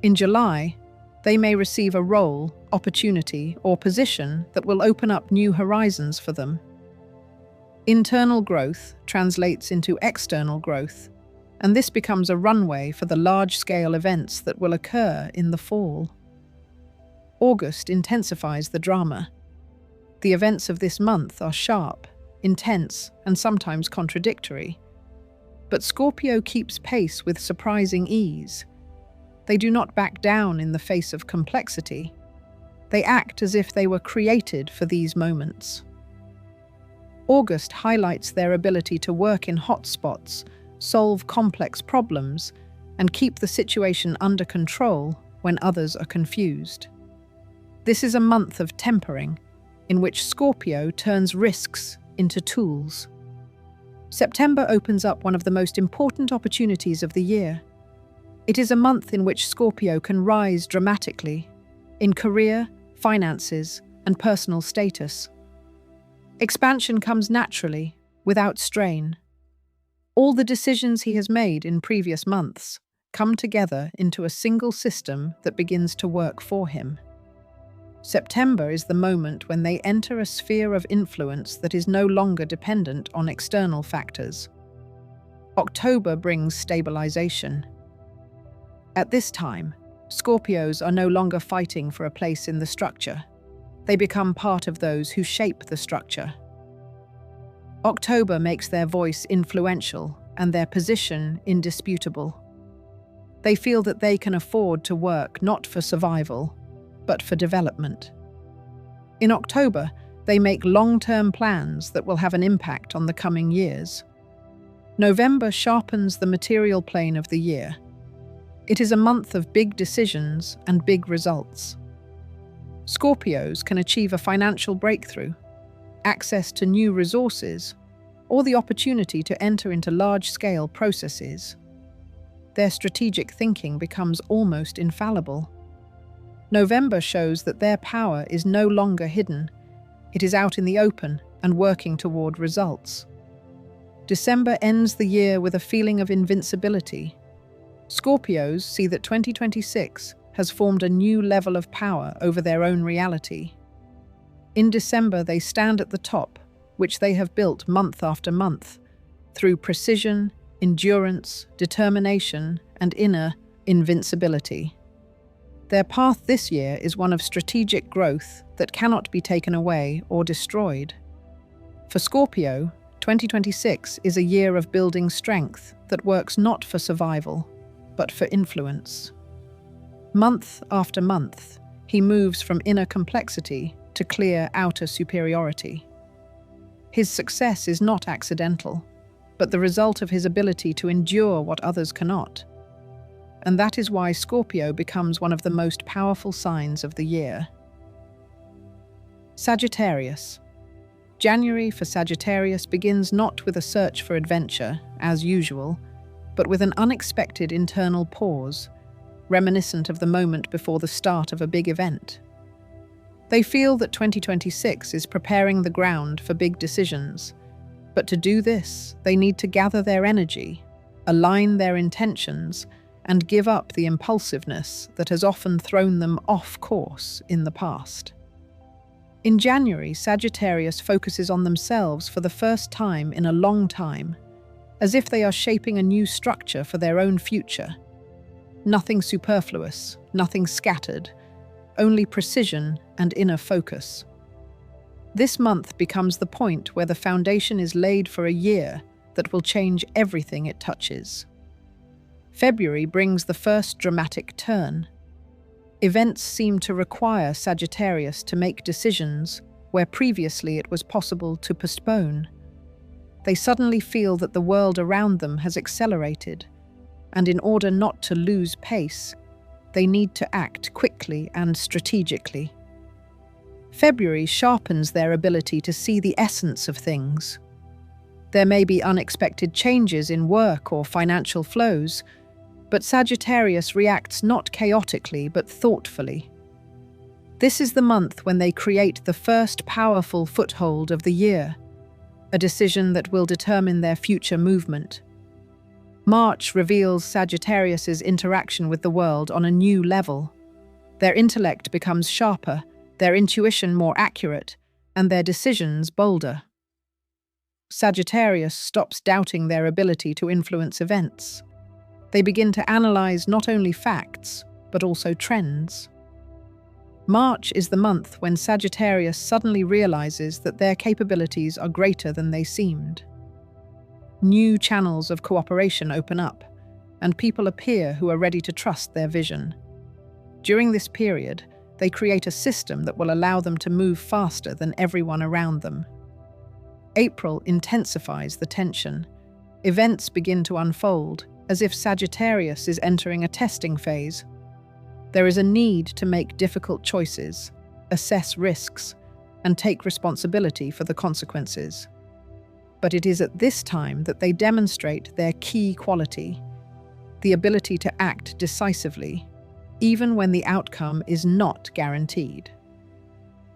In July, they may receive a role, opportunity, or position that will open up new horizons for them. Internal growth translates into external growth, and this becomes a runway for the large-scale events that will occur in the fall. August intensifies the drama. The events of this month are sharp, intense, and sometimes contradictory. But Scorpio keeps pace with surprising ease. They do not back down in the face of complexity. They act as if they were created for these moments. August highlights their ability to work in hotspots, solve complex problems, and keep the situation under control when others are confused. This is a month of tempering, in which Scorpio turns risks into tools. September opens up one of the most important opportunities of the year. It is a month in which Scorpio can rise dramatically in career, finances, and personal status. Expansion comes naturally, without strain. All the decisions he has made in previous months come together into a single system that begins to work for him. September is the moment when they enter a sphere of influence that is no longer dependent on external factors. October brings stabilization. At this time, Scorpios are no longer fighting for a place in the structure. They become part of those who shape the structure. October makes their voice influential and their position indisputable. They feel that they can afford to work not for survival, but for development. In October, they make long-term plans that will have an impact on the coming years. November sharpens the material plane of the year. It is a month of big decisions and big results. Scorpios can achieve a financial breakthrough, access to new resources, or the opportunity to enter into large-scale processes. Their strategic thinking becomes almost infallible. November shows that their power is no longer hidden. It is out in the open and working toward results. December ends the year with a feeling of invincibility. Scorpios see that 2026 has formed a new level of power over their own reality. In December, they stand at the top, which they have built month after month, through precision, endurance, determination, and inner invincibility. Their path this year is one of strategic growth that cannot be taken away or destroyed. For Scorpio, 2026 is a year of building strength that works not for survival, but for influence. Month after month, he moves from inner complexity to clear outer superiority. His success is not accidental, but the result of his ability to endure what others cannot. And that is why Scorpio becomes one of the most powerful signs of the year. Sagittarius. January for Sagittarius begins not with a search for adventure, as usual, but with an unexpected internal pause, reminiscent of the moment before the start of a big event. They feel that 2026 is preparing the ground for big decisions, but to do this, they need to gather their energy, align their intentions, and give up the impulsiveness that has often thrown them off course in the past. In January, Sagittarius focuses on themselves for the first time in a long time, as if they are shaping a new structure for their own future. Nothing superfluous, nothing scattered, only precision and inner focus. This month becomes the point where the foundation is laid for a year that will change everything it touches. February brings the first dramatic turn. Events seem to require Sagittarius to make decisions where previously it was possible to postpone. They suddenly feel that the world around them has accelerated, and in order not to lose pace, they need to act quickly and strategically. February sharpens their ability to see the essence of things. There may be unexpected changes in work or financial flows, but Sagittarius reacts not chaotically but thoughtfully. This is the month when they create the first powerful foothold of the year, a decision that will determine their future movement. March reveals Sagittarius's interaction with the world on a new level. Their intellect becomes sharper, their intuition more accurate, and their decisions bolder. Sagittarius stops doubting their ability to influence events. They begin to analyze not only facts, but also trends. March is the month when Sagittarius suddenly realizes that their capabilities are greater than they seemed. New channels of cooperation open up, and people appear who are ready to trust their vision. During this period, they create a system that will allow them to move faster than everyone around them. April intensifies the tension. Events begin to unfold, as if Sagittarius is entering a testing phase. There is a need to make difficult choices, assess risks, and take responsibility for the consequences. But it is at this time that they demonstrate their key quality, the ability to act decisively, even when the outcome is not guaranteed.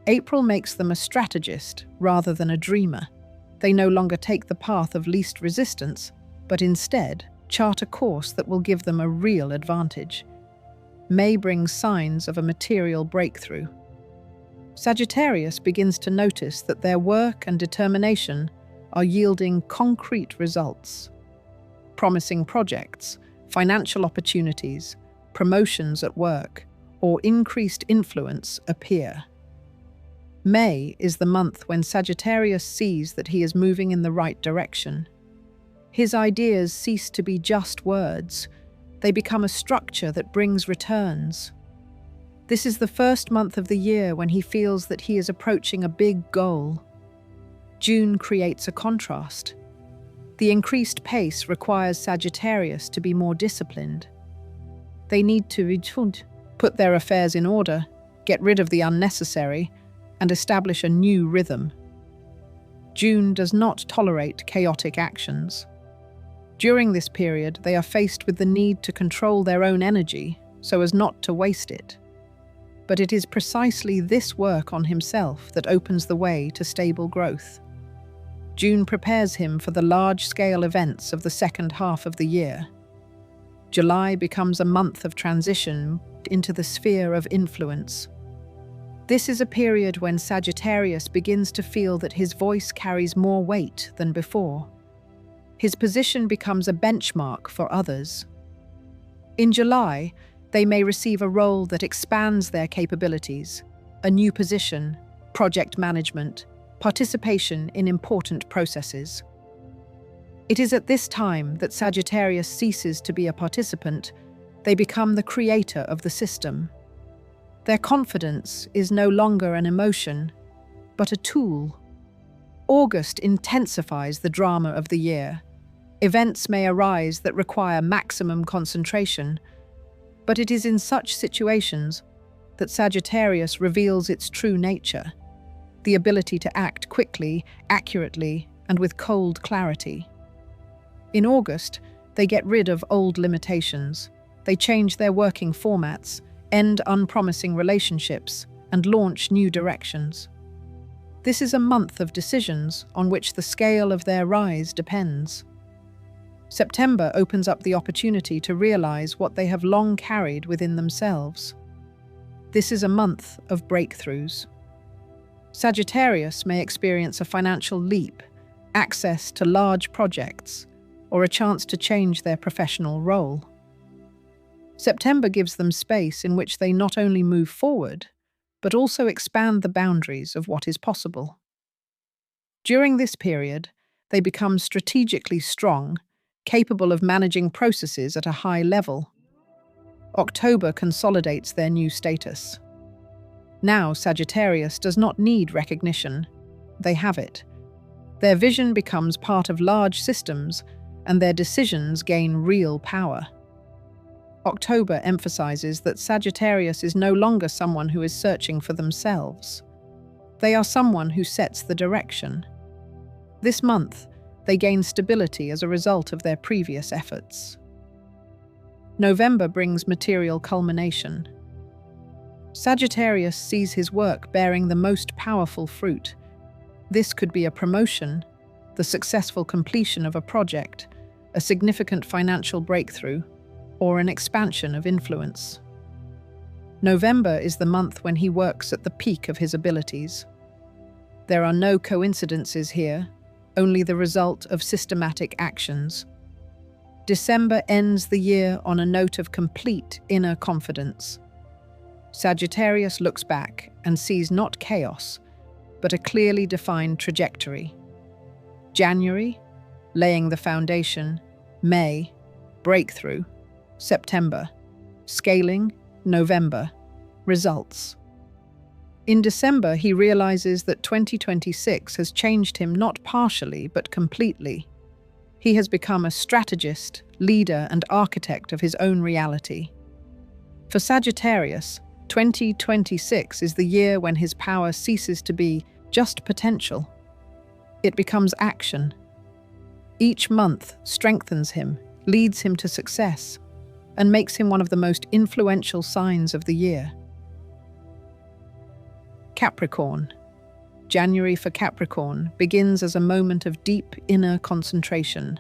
April makes them a strategist rather than a dreamer. They no longer take the path of least resistance, but instead chart a course that will give them a real advantage. May brings signs of a material breakthrough. Sagittarius begins to notice that their work and determination are yielding concrete results. Promising projects, financial opportunities, promotions at work, or increased influence appear. May is the month when Sagittarius sees that he is moving in the right direction. His ideas cease to be just words. They become a structure that brings returns. This is the first month of the year when he feels that he is approaching a big goal. June creates a contrast. The increased pace requires Sagittarius to be more disciplined. They need to put their affairs in order, get rid of the unnecessary, and establish a new rhythm. June does not tolerate chaotic actions. During this period, they are faced with the need to control their own energy so as not to waste it. But it is precisely this work on himself that opens the way to stable growth. June prepares him for the large-scale events of the second half of the year. July becomes a month of transition into the sphere of influence. This is a period when Sagittarius begins to feel that his voice carries more weight than before. His position becomes a benchmark for others. In July, they may receive a role that expands their capabilities, a new position, project management, participation in important processes. It is at this time that Sagittarius ceases to be a participant. They become the creator of the system. Their confidence is no longer an emotion, but a tool. August intensifies the drama of the year. Events may arise that require maximum concentration, but it is in such situations that Sagittarius reveals its true nature, the ability to act quickly, accurately, and with cold clarity. In August, they get rid of old limitations. They change their working formats, end unpromising relationships, and launch new directions. This is a month of decisions on which the scale of their rise depends. September opens up the opportunity to realize what they have long carried within themselves. This is a month of breakthroughs. Sagittarius may experience a financial leap, access to large projects, or a chance to change their professional role. September gives them space in which they not only move forward, but also expand the boundaries of what is possible. During this period, they become strategically strong, capable of managing processes at a high level. October consolidates their new status. Now, Sagittarius does not need recognition. They have it. Their vision becomes part of large systems, and their decisions gain real power. October emphasizes that Sagittarius is no longer someone who is searching for themselves. They are someone who sets the direction. This month, they gain stability as a result of their previous efforts. November brings material culmination. Sagittarius sees his work bearing the most powerful fruit. This could be a promotion, the successful completion of a project, a significant financial breakthrough, or an expansion of influence. November is the month when he works at the peak of his abilities. There are no coincidences here, only the result of systematic actions. December ends the year on a note of complete inner confidence. Sagittarius looks back and sees not chaos, but a clearly defined trajectory. January, laying the foundation. May, breakthrough. September, scaling. November, results. In December, he realizes that 2026 has changed him not partially, but completely. He has become a strategist, leader, and architect of his own reality. For Sagittarius, 2026 is the year when his power ceases to be just potential. It becomes action. Each month strengthens him, leads him to success, and makes him one of the most influential signs of the year. Capricorn. January for Capricorn begins as a moment of deep inner concentration,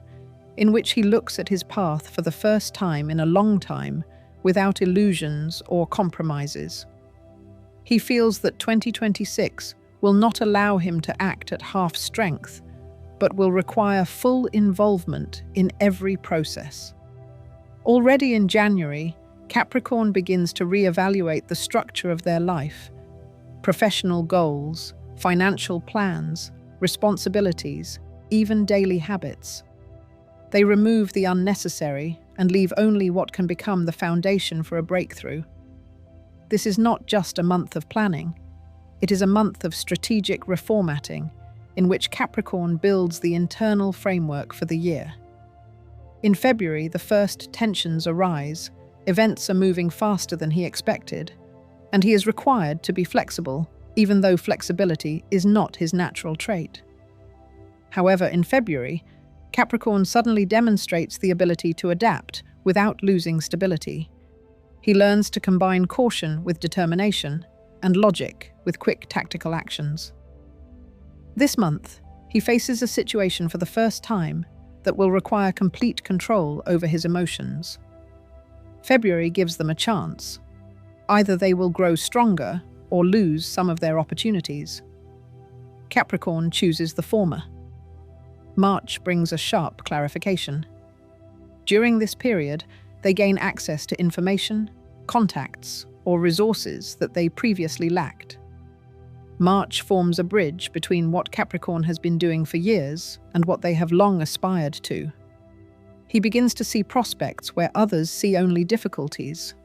in which he looks at his path for the first time in a long time, without illusions or compromises. He feels that 2026 will not allow him to act at half strength, but will require full involvement in every process. Already in January, Capricorn begins to reevaluate the structure of their life, professional goals, financial plans, responsibilities, even daily habits. They remove the unnecessary and leave only what can become the foundation for a breakthrough. This is not just a month of planning. It is a month of strategic reformatting, in which Capricorn builds the internal framework for the year. In February, the first tensions arise, events are moving faster than he expected, and he is required to be flexible, even though flexibility is not his natural trait. However, in February, Capricorn suddenly demonstrates the ability to adapt without losing stability. He learns to combine caution with determination and logic with quick tactical actions. This month, he faces a situation for the first time that will require complete control over his emotions. February gives them a chance. Either they will grow stronger or lose some of their opportunities. Capricorn chooses the former. March brings a sharp clarification. During this period, they gain access to information, contacts, or resources that they previously lacked. March forms a bridge between what Capricorn has been doing for years and what they have long aspired to. He begins to see prospects where others see only difficulties.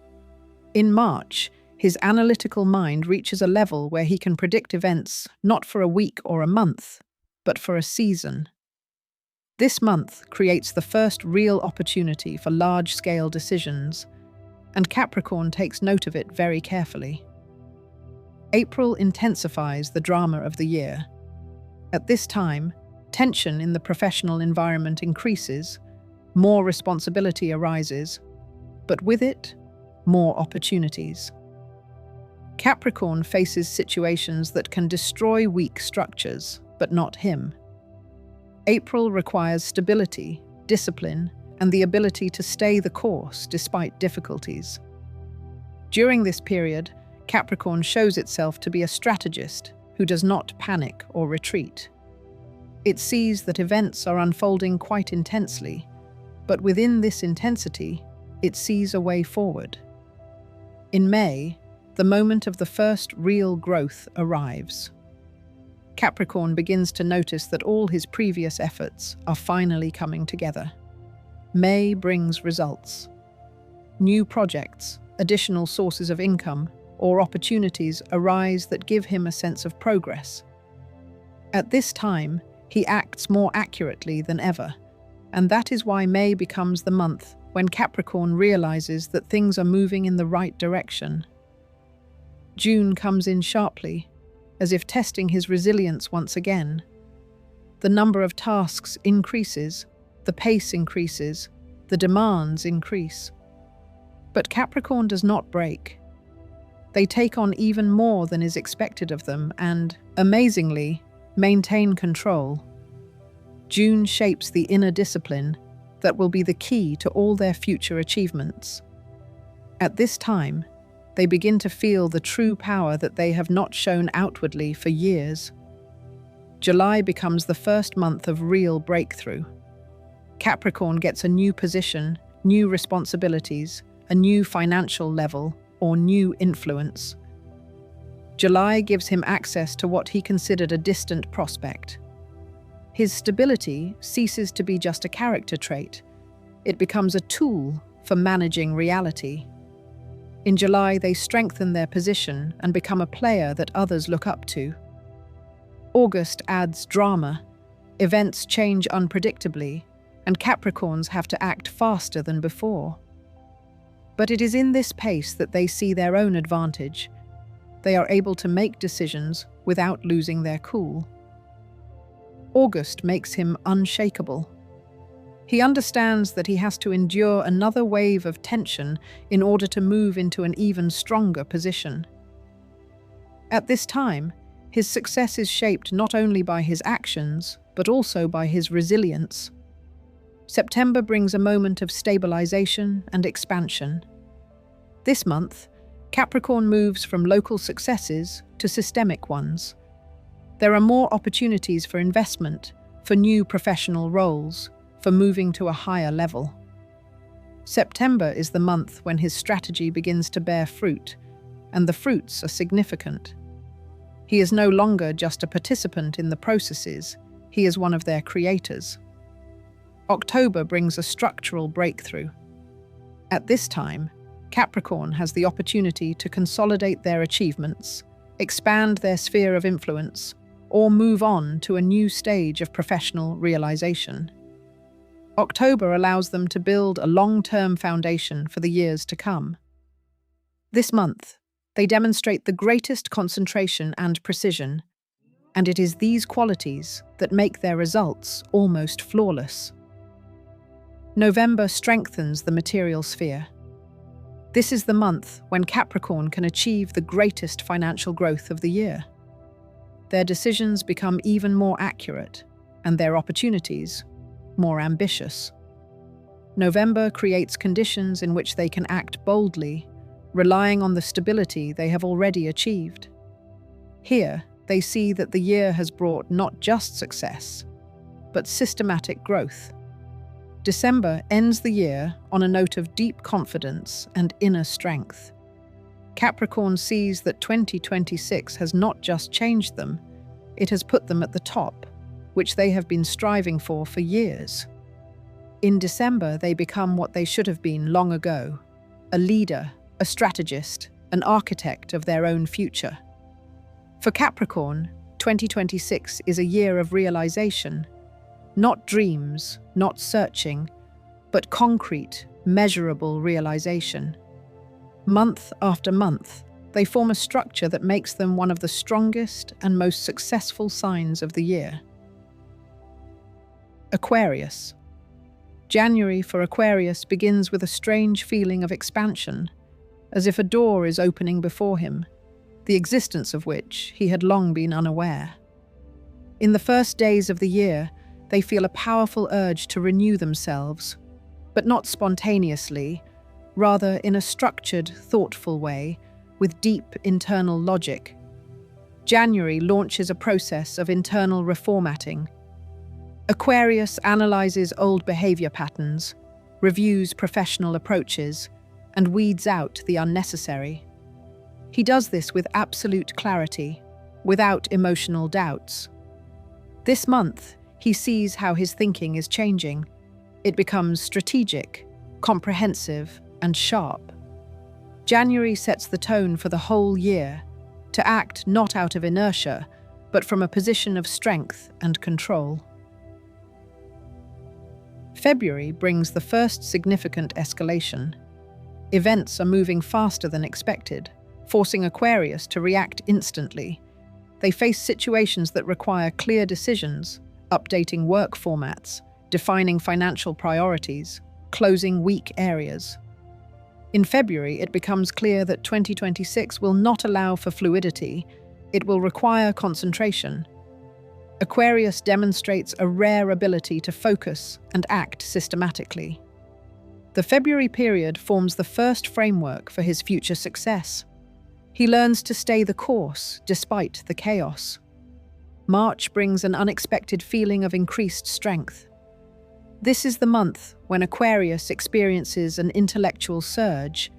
In March, his analytical mind reaches a level where he can predict events not for a week or a month, but for a season. This month creates the first real opportunity for large-scale decisions, and Capricorn takes note of it very carefully. April intensifies the drama of the year. At this time, tension in the professional environment increases, more responsibility arises, but with it, more opportunities. Capricorn faces situations that can destroy weak structures, but not him. April requires stability, discipline, and the ability to stay the course despite difficulties. During this period, Capricorn shows itself to be a strategist who does not panic or retreat. It sees that events are unfolding quite intensely, but within this intensity, it sees a way forward. In May, the moment of the first real growth arrives. Capricorn begins to notice that all his previous efforts are finally coming together. May brings results. New projects, additional sources of income, or opportunities arise that give him a sense of progress. At this time, he acts more accurately than ever, and that is why May becomes the month when Capricorn realizes that things are moving in the right direction. June comes in sharply, as if testing his resilience once again. The number of tasks increases, the pace increases, the demands increase. But Capricorn does not break. They take on even more than is expected of them and, amazingly, maintain control. June shapes the inner discipline that will be the key to all their future achievements. At this time, they begin to feel the true power that they have not shown outwardly for years. July becomes the first month of real breakthrough. Capricorn gets a new position, new responsibilities, a new financial level, or new influence. July gives him access to what he considered a distant prospect. His stability ceases to be just a character trait. It becomes a tool for managing reality. In July, they strengthen their position and become a player that others look up to. August adds drama. Events change unpredictably, and Capricorns have to act faster than before. But it is in this pace that they see their own advantage. They are able to make decisions without losing their cool. August makes him unshakable. He understands that he has to endure another wave of tension in order to move into an even stronger position. At this time, his success is shaped not only by his actions, but also by his resilience. September brings a moment of stabilization and expansion. This month, Capricorn moves from local successes to systemic ones. There are more opportunities for investment, for new professional roles, for moving to a higher level. September is the month when his strategy begins to bear fruit, and the fruits are significant. He is no longer just a participant in the processes, he is one of their creators. October brings a structural breakthrough. At this time, Capricorn has the opportunity to consolidate their achievements, expand their sphere of influence, or move on to a new stage of professional realization. October allows them to build a long-term foundation for the years to come. This month, they demonstrate the greatest concentration and precision, and it is these qualities that make their results almost flawless. November strengthens the material sphere. This is the month when Capricorn can achieve the greatest financial growth of the year. Their decisions become even more accurate, and their opportunities more ambitious. November creates conditions in which they can act boldly, relying on the stability they have already achieved. Here, they see that the year has brought not just success, but systematic growth. December ends the year on a note of deep confidence and inner strength. Capricorn sees that 2026 has not just changed them, it has put them at the top, which they have been striving for years. In December, they become what they should have been long ago: a leader, a strategist, an architect of their own future. For Capricorn, 2026 is a year of realization. Not dreams, not searching, but concrete, measurable realization. Month after month, they form a structure that makes them one of the strongest and most successful signs of the year. Aquarius. January for Aquarius begins with a strange feeling of expansion, as if a door is opening before him, the existence of which he had long been unaware. In the first days of the year, they feel a powerful urge to renew themselves. but not spontaneously, rather in a structured, thoughtful way, with deep internal logic. January launches a process of internal reformatting. Aquarius analyzes old behavior patterns, reviews professional approaches, and weeds out the unnecessary. He does this with absolute clarity, without emotional doubts. This month, he sees how his thinking is changing. It becomes strategic, comprehensive, and sharp. January sets the tone for the whole year, to act not out of inertia, but from a position of strength and control. February brings the first significant escalation. Events are moving faster than expected, forcing Aquarius to react instantly. They face situations that require clear decisions, updating work formats, defining financial priorities, closing weak areas. In February, it becomes clear that 2026 will not allow for fluidity. It will require concentration. Aquarius demonstrates a rare ability to focus and act systematically. The February period forms the first framework for his future success. He learns to stay the course despite the chaos. March brings an unexpected feeling of increased strength. This is the month when Aquarius experiences an intellectual surge.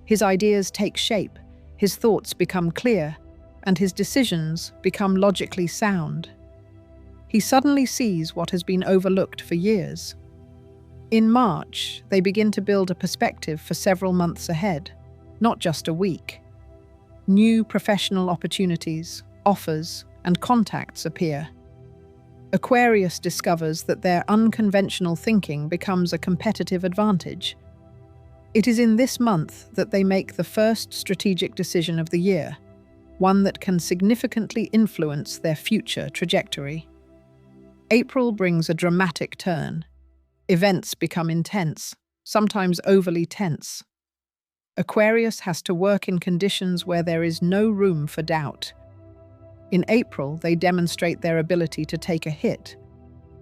His ideas take shape, his thoughts become clear, and his decisions become logically sound. He suddenly sees what has been overlooked for years. In March, they begin to build a perspective for several months ahead, not just a week. New professional opportunities, offers, and contacts appear. Aquarius discovers that their unconventional thinking becomes a competitive advantage. It is in this month that they make the first strategic decision of the year, one that can significantly influence their future trajectory. April brings a dramatic turn. Events become intense, sometimes overly tense. Aquarius has to work in conditions where there is no room for doubt. In April, they demonstrate their ability to take a hit.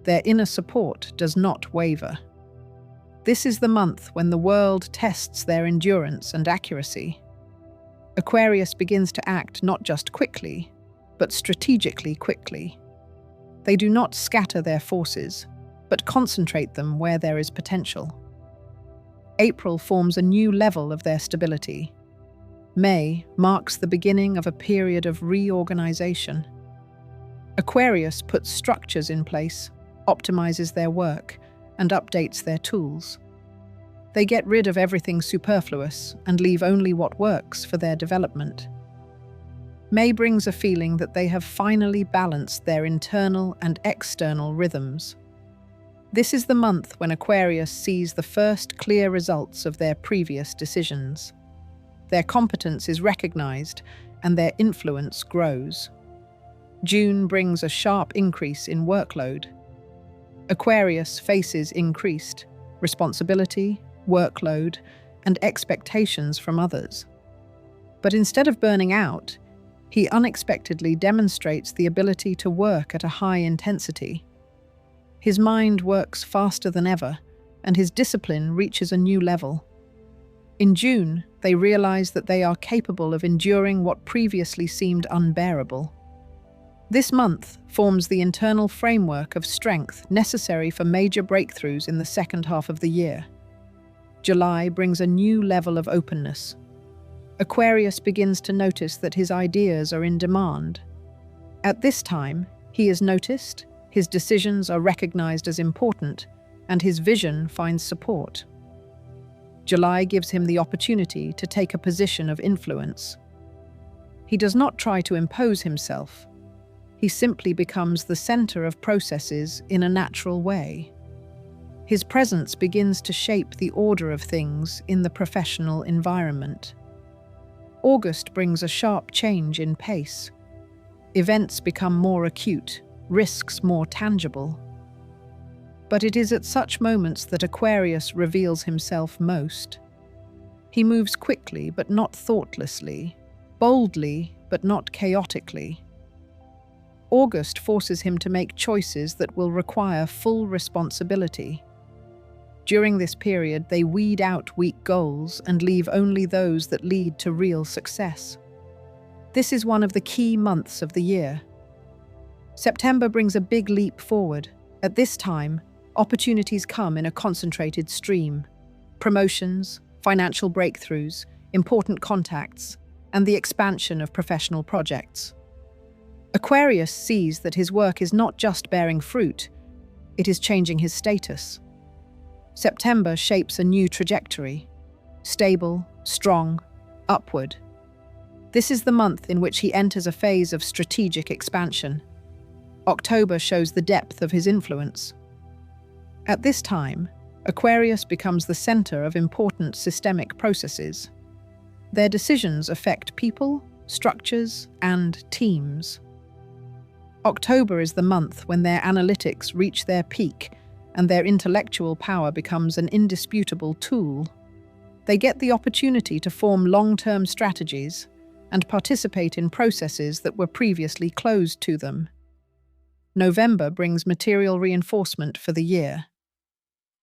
Their inner support does not waver. This is the month when the world tests their endurance and accuracy. Aquarius begins to act not just quickly, but strategically quickly. They do not scatter their forces, but concentrate them where there is potential. April forms a new level of their stability. May marks the beginning of a period of reorganization. Aquarius puts structures in place, optimizes their work, and updates their tools. They get rid of everything superfluous and leave only what works for their development. May brings a feeling that they have finally balanced their internal and external rhythms. This is the month when Aquarius sees the first clear results of their previous decisions. Their competence is recognized and their influence grows. June brings a sharp increase in workload. Aquarius faces increased responsibility, workload, and expectations from others. But instead of burning out, he unexpectedly demonstrates the ability to work at a high intensity. His mind works faster than ever, and his discipline reaches a new level. In June, they realize that they are capable of enduring what previously seemed unbearable. This month forms the internal framework of strength necessary for major breakthroughs in the second half of the year. July brings a new level of openness. Aquarius begins to notice that his ideas are in demand. At this time, he is noticed, his decisions are recognized as important, and his vision finds support. July gives him the opportunity to take a position of influence. He does not try to impose himself. He simply becomes the center of processes in a natural way. His presence begins to shape the order of things in the professional environment. August brings a sharp change in pace. Events become more acute, risks more tangible. But it is at such moments that Aquarius reveals himself most. He moves quickly but not thoughtlessly, boldly but not chaotically. August forces him to make choices that will require full responsibility. During this period, they weed out weak goals and leave only those that lead to real success. This is one of the key months of the year. September brings a big leap forward. At this time, opportunities come in a concentrated stream. Promotions, financial breakthroughs, important contacts, and the expansion of professional projects. Aquarius sees that his work is not just bearing fruit, it is changing his status. September shapes a new trajectory, stable, strong, upward. This is the month in which he enters a phase of strategic expansion. October shows the depth of his influence. At this time, Aquarius becomes the center of important systemic processes. Their decisions affect people, structures, and teams. October is the month when their analytics reach their peak and their intellectual power becomes an indisputable tool. They get the opportunity to form long-term strategies and participate in processes that were previously closed to them. November brings material reinforcement for the year.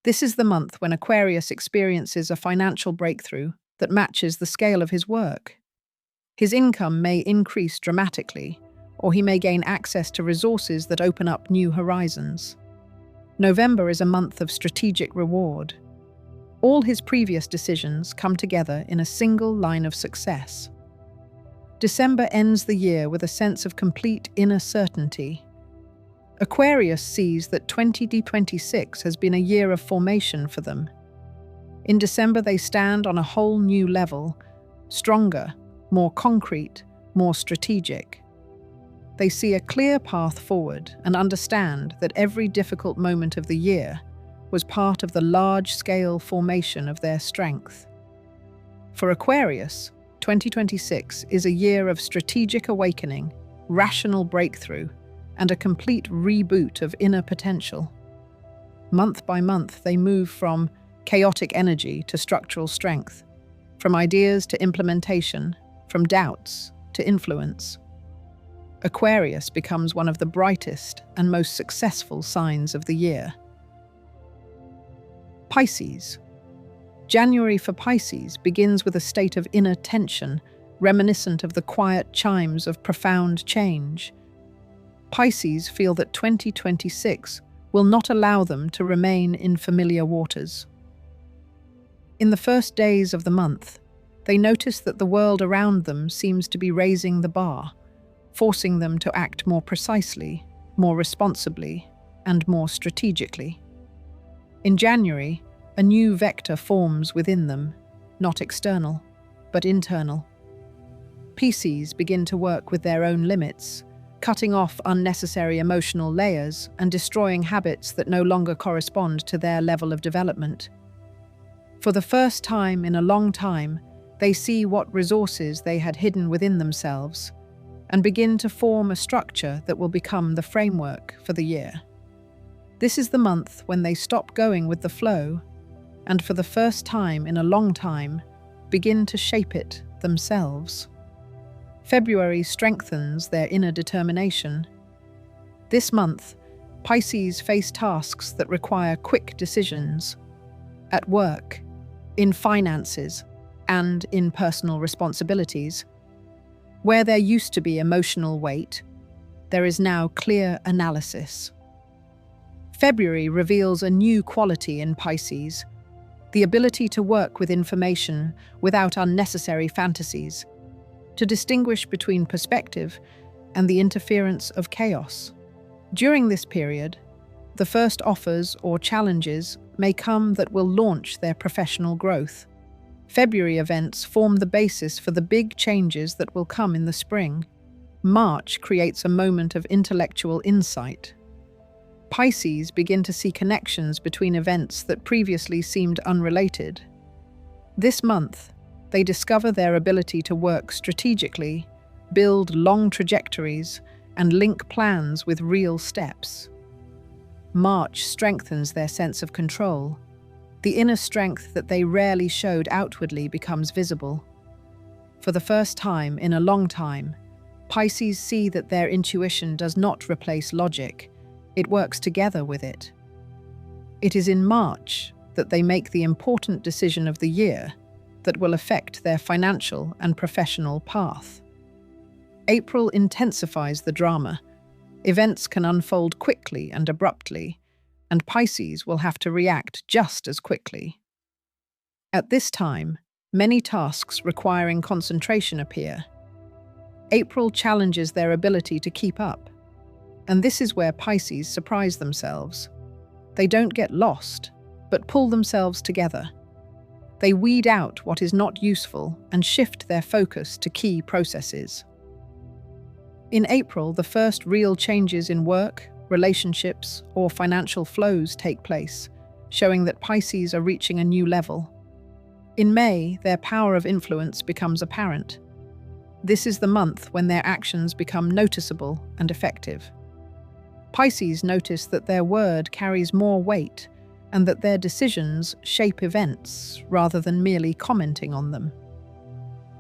This is the month when Aquarius experiences a financial breakthrough that matches the scale of his work. His income may increase dramatically, or he may gain access to resources that open up new horizons. November is a month of strategic reward. All his previous decisions come together in a single line of success. December ends the year with a sense of complete inner certainty. Aquarius sees that 2026 has been a year of formation for them. In December, they stand on a whole new level, stronger, more concrete, more strategic. They see a clear path forward and understand that every difficult moment of the year was part of the large-scale formation of their strength. For Aquarius, 2026 is a year of strategic awakening, rational breakthrough, and a complete reboot of inner potential. Month by month, they move from chaotic energy to structural strength, from ideas to implementation, from doubts to influence. Aquarius becomes one of the brightest and most successful signs of the year. Pisces. January for Pisces begins with a state of inner tension, reminiscent of the quiet chimes of profound change. Pisces feel that 2026 will not allow them to remain in familiar waters. In the first days of the month, they notice that the world around them seems to be raising the bar, forcing them to act more precisely, more responsibly, and more strategically. In January, a new vector forms within them, not external, but internal. Pisces begin to work with their own limits, cutting off unnecessary emotional layers and destroying habits that no longer correspond to their level of development. For the first time in a long time, they see what resources they had hidden within themselves and begin to form a structure that will become the framework for the year. This is the month when they stop going with the flow and, for the first time in a long time, begin to shape it themselves. February strengthens their inner determination. This month, Pisces face tasks that require quick decisions. At work, in finances, and in personal responsibilities. Where there used to be emotional weight, there is now clear analysis. February reveals a new quality in Pisces, the ability to work with information without unnecessary fantasies, to distinguish between perspective and the interference of chaos. During this period, the first offers or challenges may come that will launch their professional growth. February events form the basis for the big changes that will come in the spring. March creates a moment of intellectual insight. Pisces begin to see connections between events that previously seemed unrelated. This month, they discover their ability to work strategically, build long trajectories, and link plans with real steps. March strengthens their sense of control. The inner strength that they rarely showed outwardly becomes visible. For the first time in a long time, Pisces see that their intuition does not replace logic, it works together with it. It is in March that they make the important decision of the year that will affect their financial and professional path. April intensifies the drama. Events can unfold quickly and abruptly, and Pisces will have to react just as quickly. At this time, many tasks requiring concentration appear. April challenges their ability to keep up, and this is where Pisces surprise themselves. They don't get lost, but pull themselves together. They weed out what is not useful and shift their focus to key processes. In April, the first real changes in work, relationships, or financial flows take place, showing that Pisces are reaching a new level. In May, their power of influence becomes apparent. This is the month when their actions become noticeable and effective. Pisces notice that their word carries more weight and that their decisions shape events rather than merely commenting on them.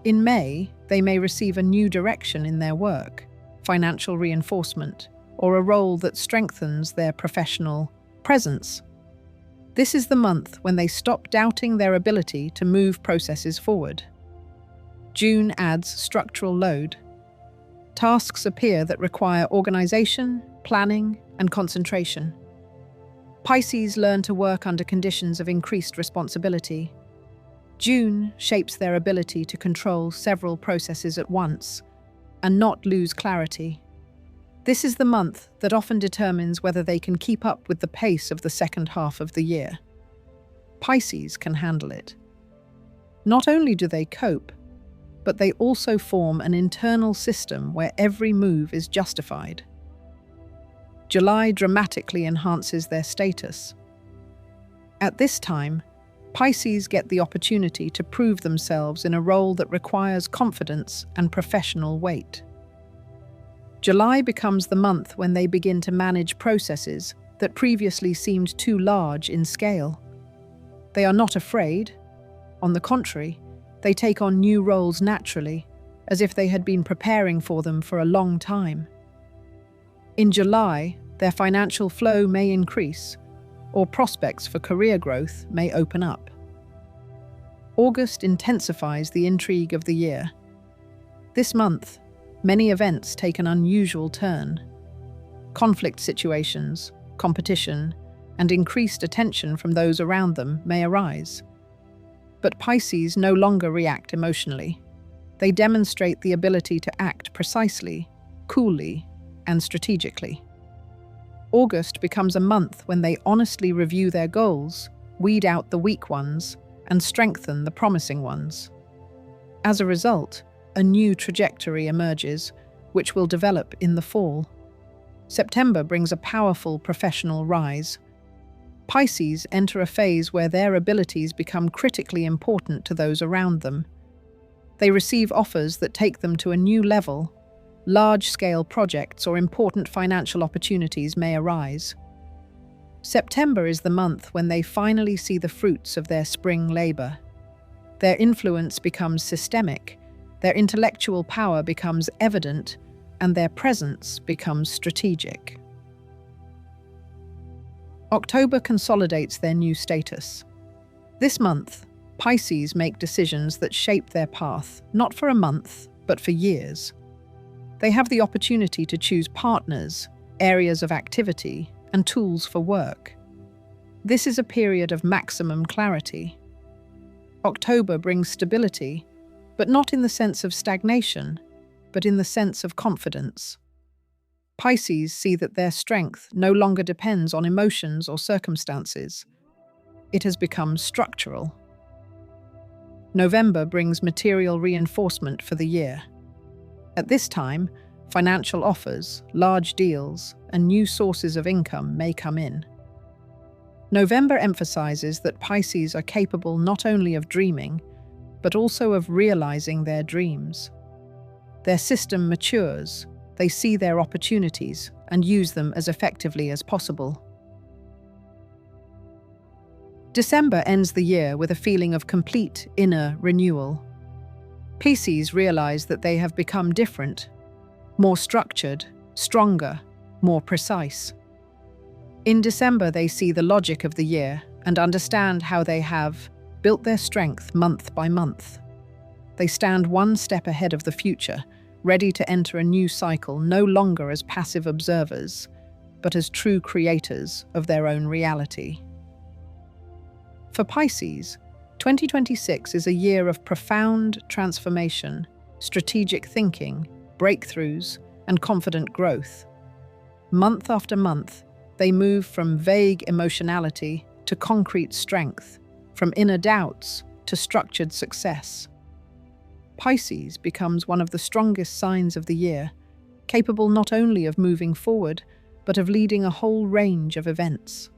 In May, they may receive a new direction in their work, financial reinforcement, or a role that strengthens their professional presence. This is the month when they stop doubting their ability to move processes forward. June adds structural load. Tasks appear that require organization, planning, and concentration. Pisces learn to work under conditions of increased responsibility. June shapes their ability to control several processes at once and not lose clarity. This is the month that often determines whether they can keep up with the pace of the second half of the year. Pisces can handle it. Not only do they cope, but they also form an internal system where every move is justified. July dramatically enhances their status. At this time, Pisces get the opportunity to prove themselves in a role that requires confidence and professional weight. July becomes the month when they begin to manage processes that previously seemed too large in scale. They are not afraid. On the contrary, they take on new roles naturally, as if they had been preparing for them for a long time. In July, their financial flow may increase, or prospects for career growth may open up. August intensifies the intrigue of the year. This month, many events take an unusual turn. Conflict situations, competition, and increased attention from those around them may arise. But Pisces no longer react emotionally. They demonstrate the ability to act precisely, coolly, and strategically. August becomes a month when they honestly review their goals, weed out the weak ones, and strengthen the promising ones. As a result, a new trajectory emerges, which will develop in the fall. September brings a powerful professional rise. Pisces enter a phase where their abilities become critically important to those around them. They receive offers that take them to a new level. Large-scale projects or important financial opportunities may arise. September is the month when they finally see the fruits of their spring labor. Their influence becomes systemic, their intellectual power becomes evident, and their presence becomes strategic. October consolidates their new status. This month, Pisces make decisions that shape their path, not for a month, but for years. They have the opportunity to choose partners, areas of activity, and tools for work. This is a period of maximum clarity. October brings stability, but not in the sense of stagnation, but in the sense of confidence. Pisces see that their strength no longer depends on emotions or circumstances. It has become structural. November brings material reinforcement for the year. At this time, financial offers, large deals, and new sources of income may come in. November emphasizes that Pisces are capable not only of dreaming, but also of realizing their dreams. Their system matures, they see their opportunities and use them as effectively as possible. December ends the year with a feeling of complete inner renewal. Pisces realize that they have become different, more structured, stronger, more precise. In December, they see the logic of the year and understand how they have built their strength month by month. They stand one step ahead of the future, ready to enter a new cycle no longer as passive observers, but as true creators of their own reality. For Pisces, 2026 is a year of profound transformation, strategic thinking, breakthroughs, and confident growth. Month after month, they move from vague emotionality to concrete strength, from inner doubts to structured success. Pisces becomes one of the strongest signs of the year, capable not only of moving forward, but of leading a whole range of events.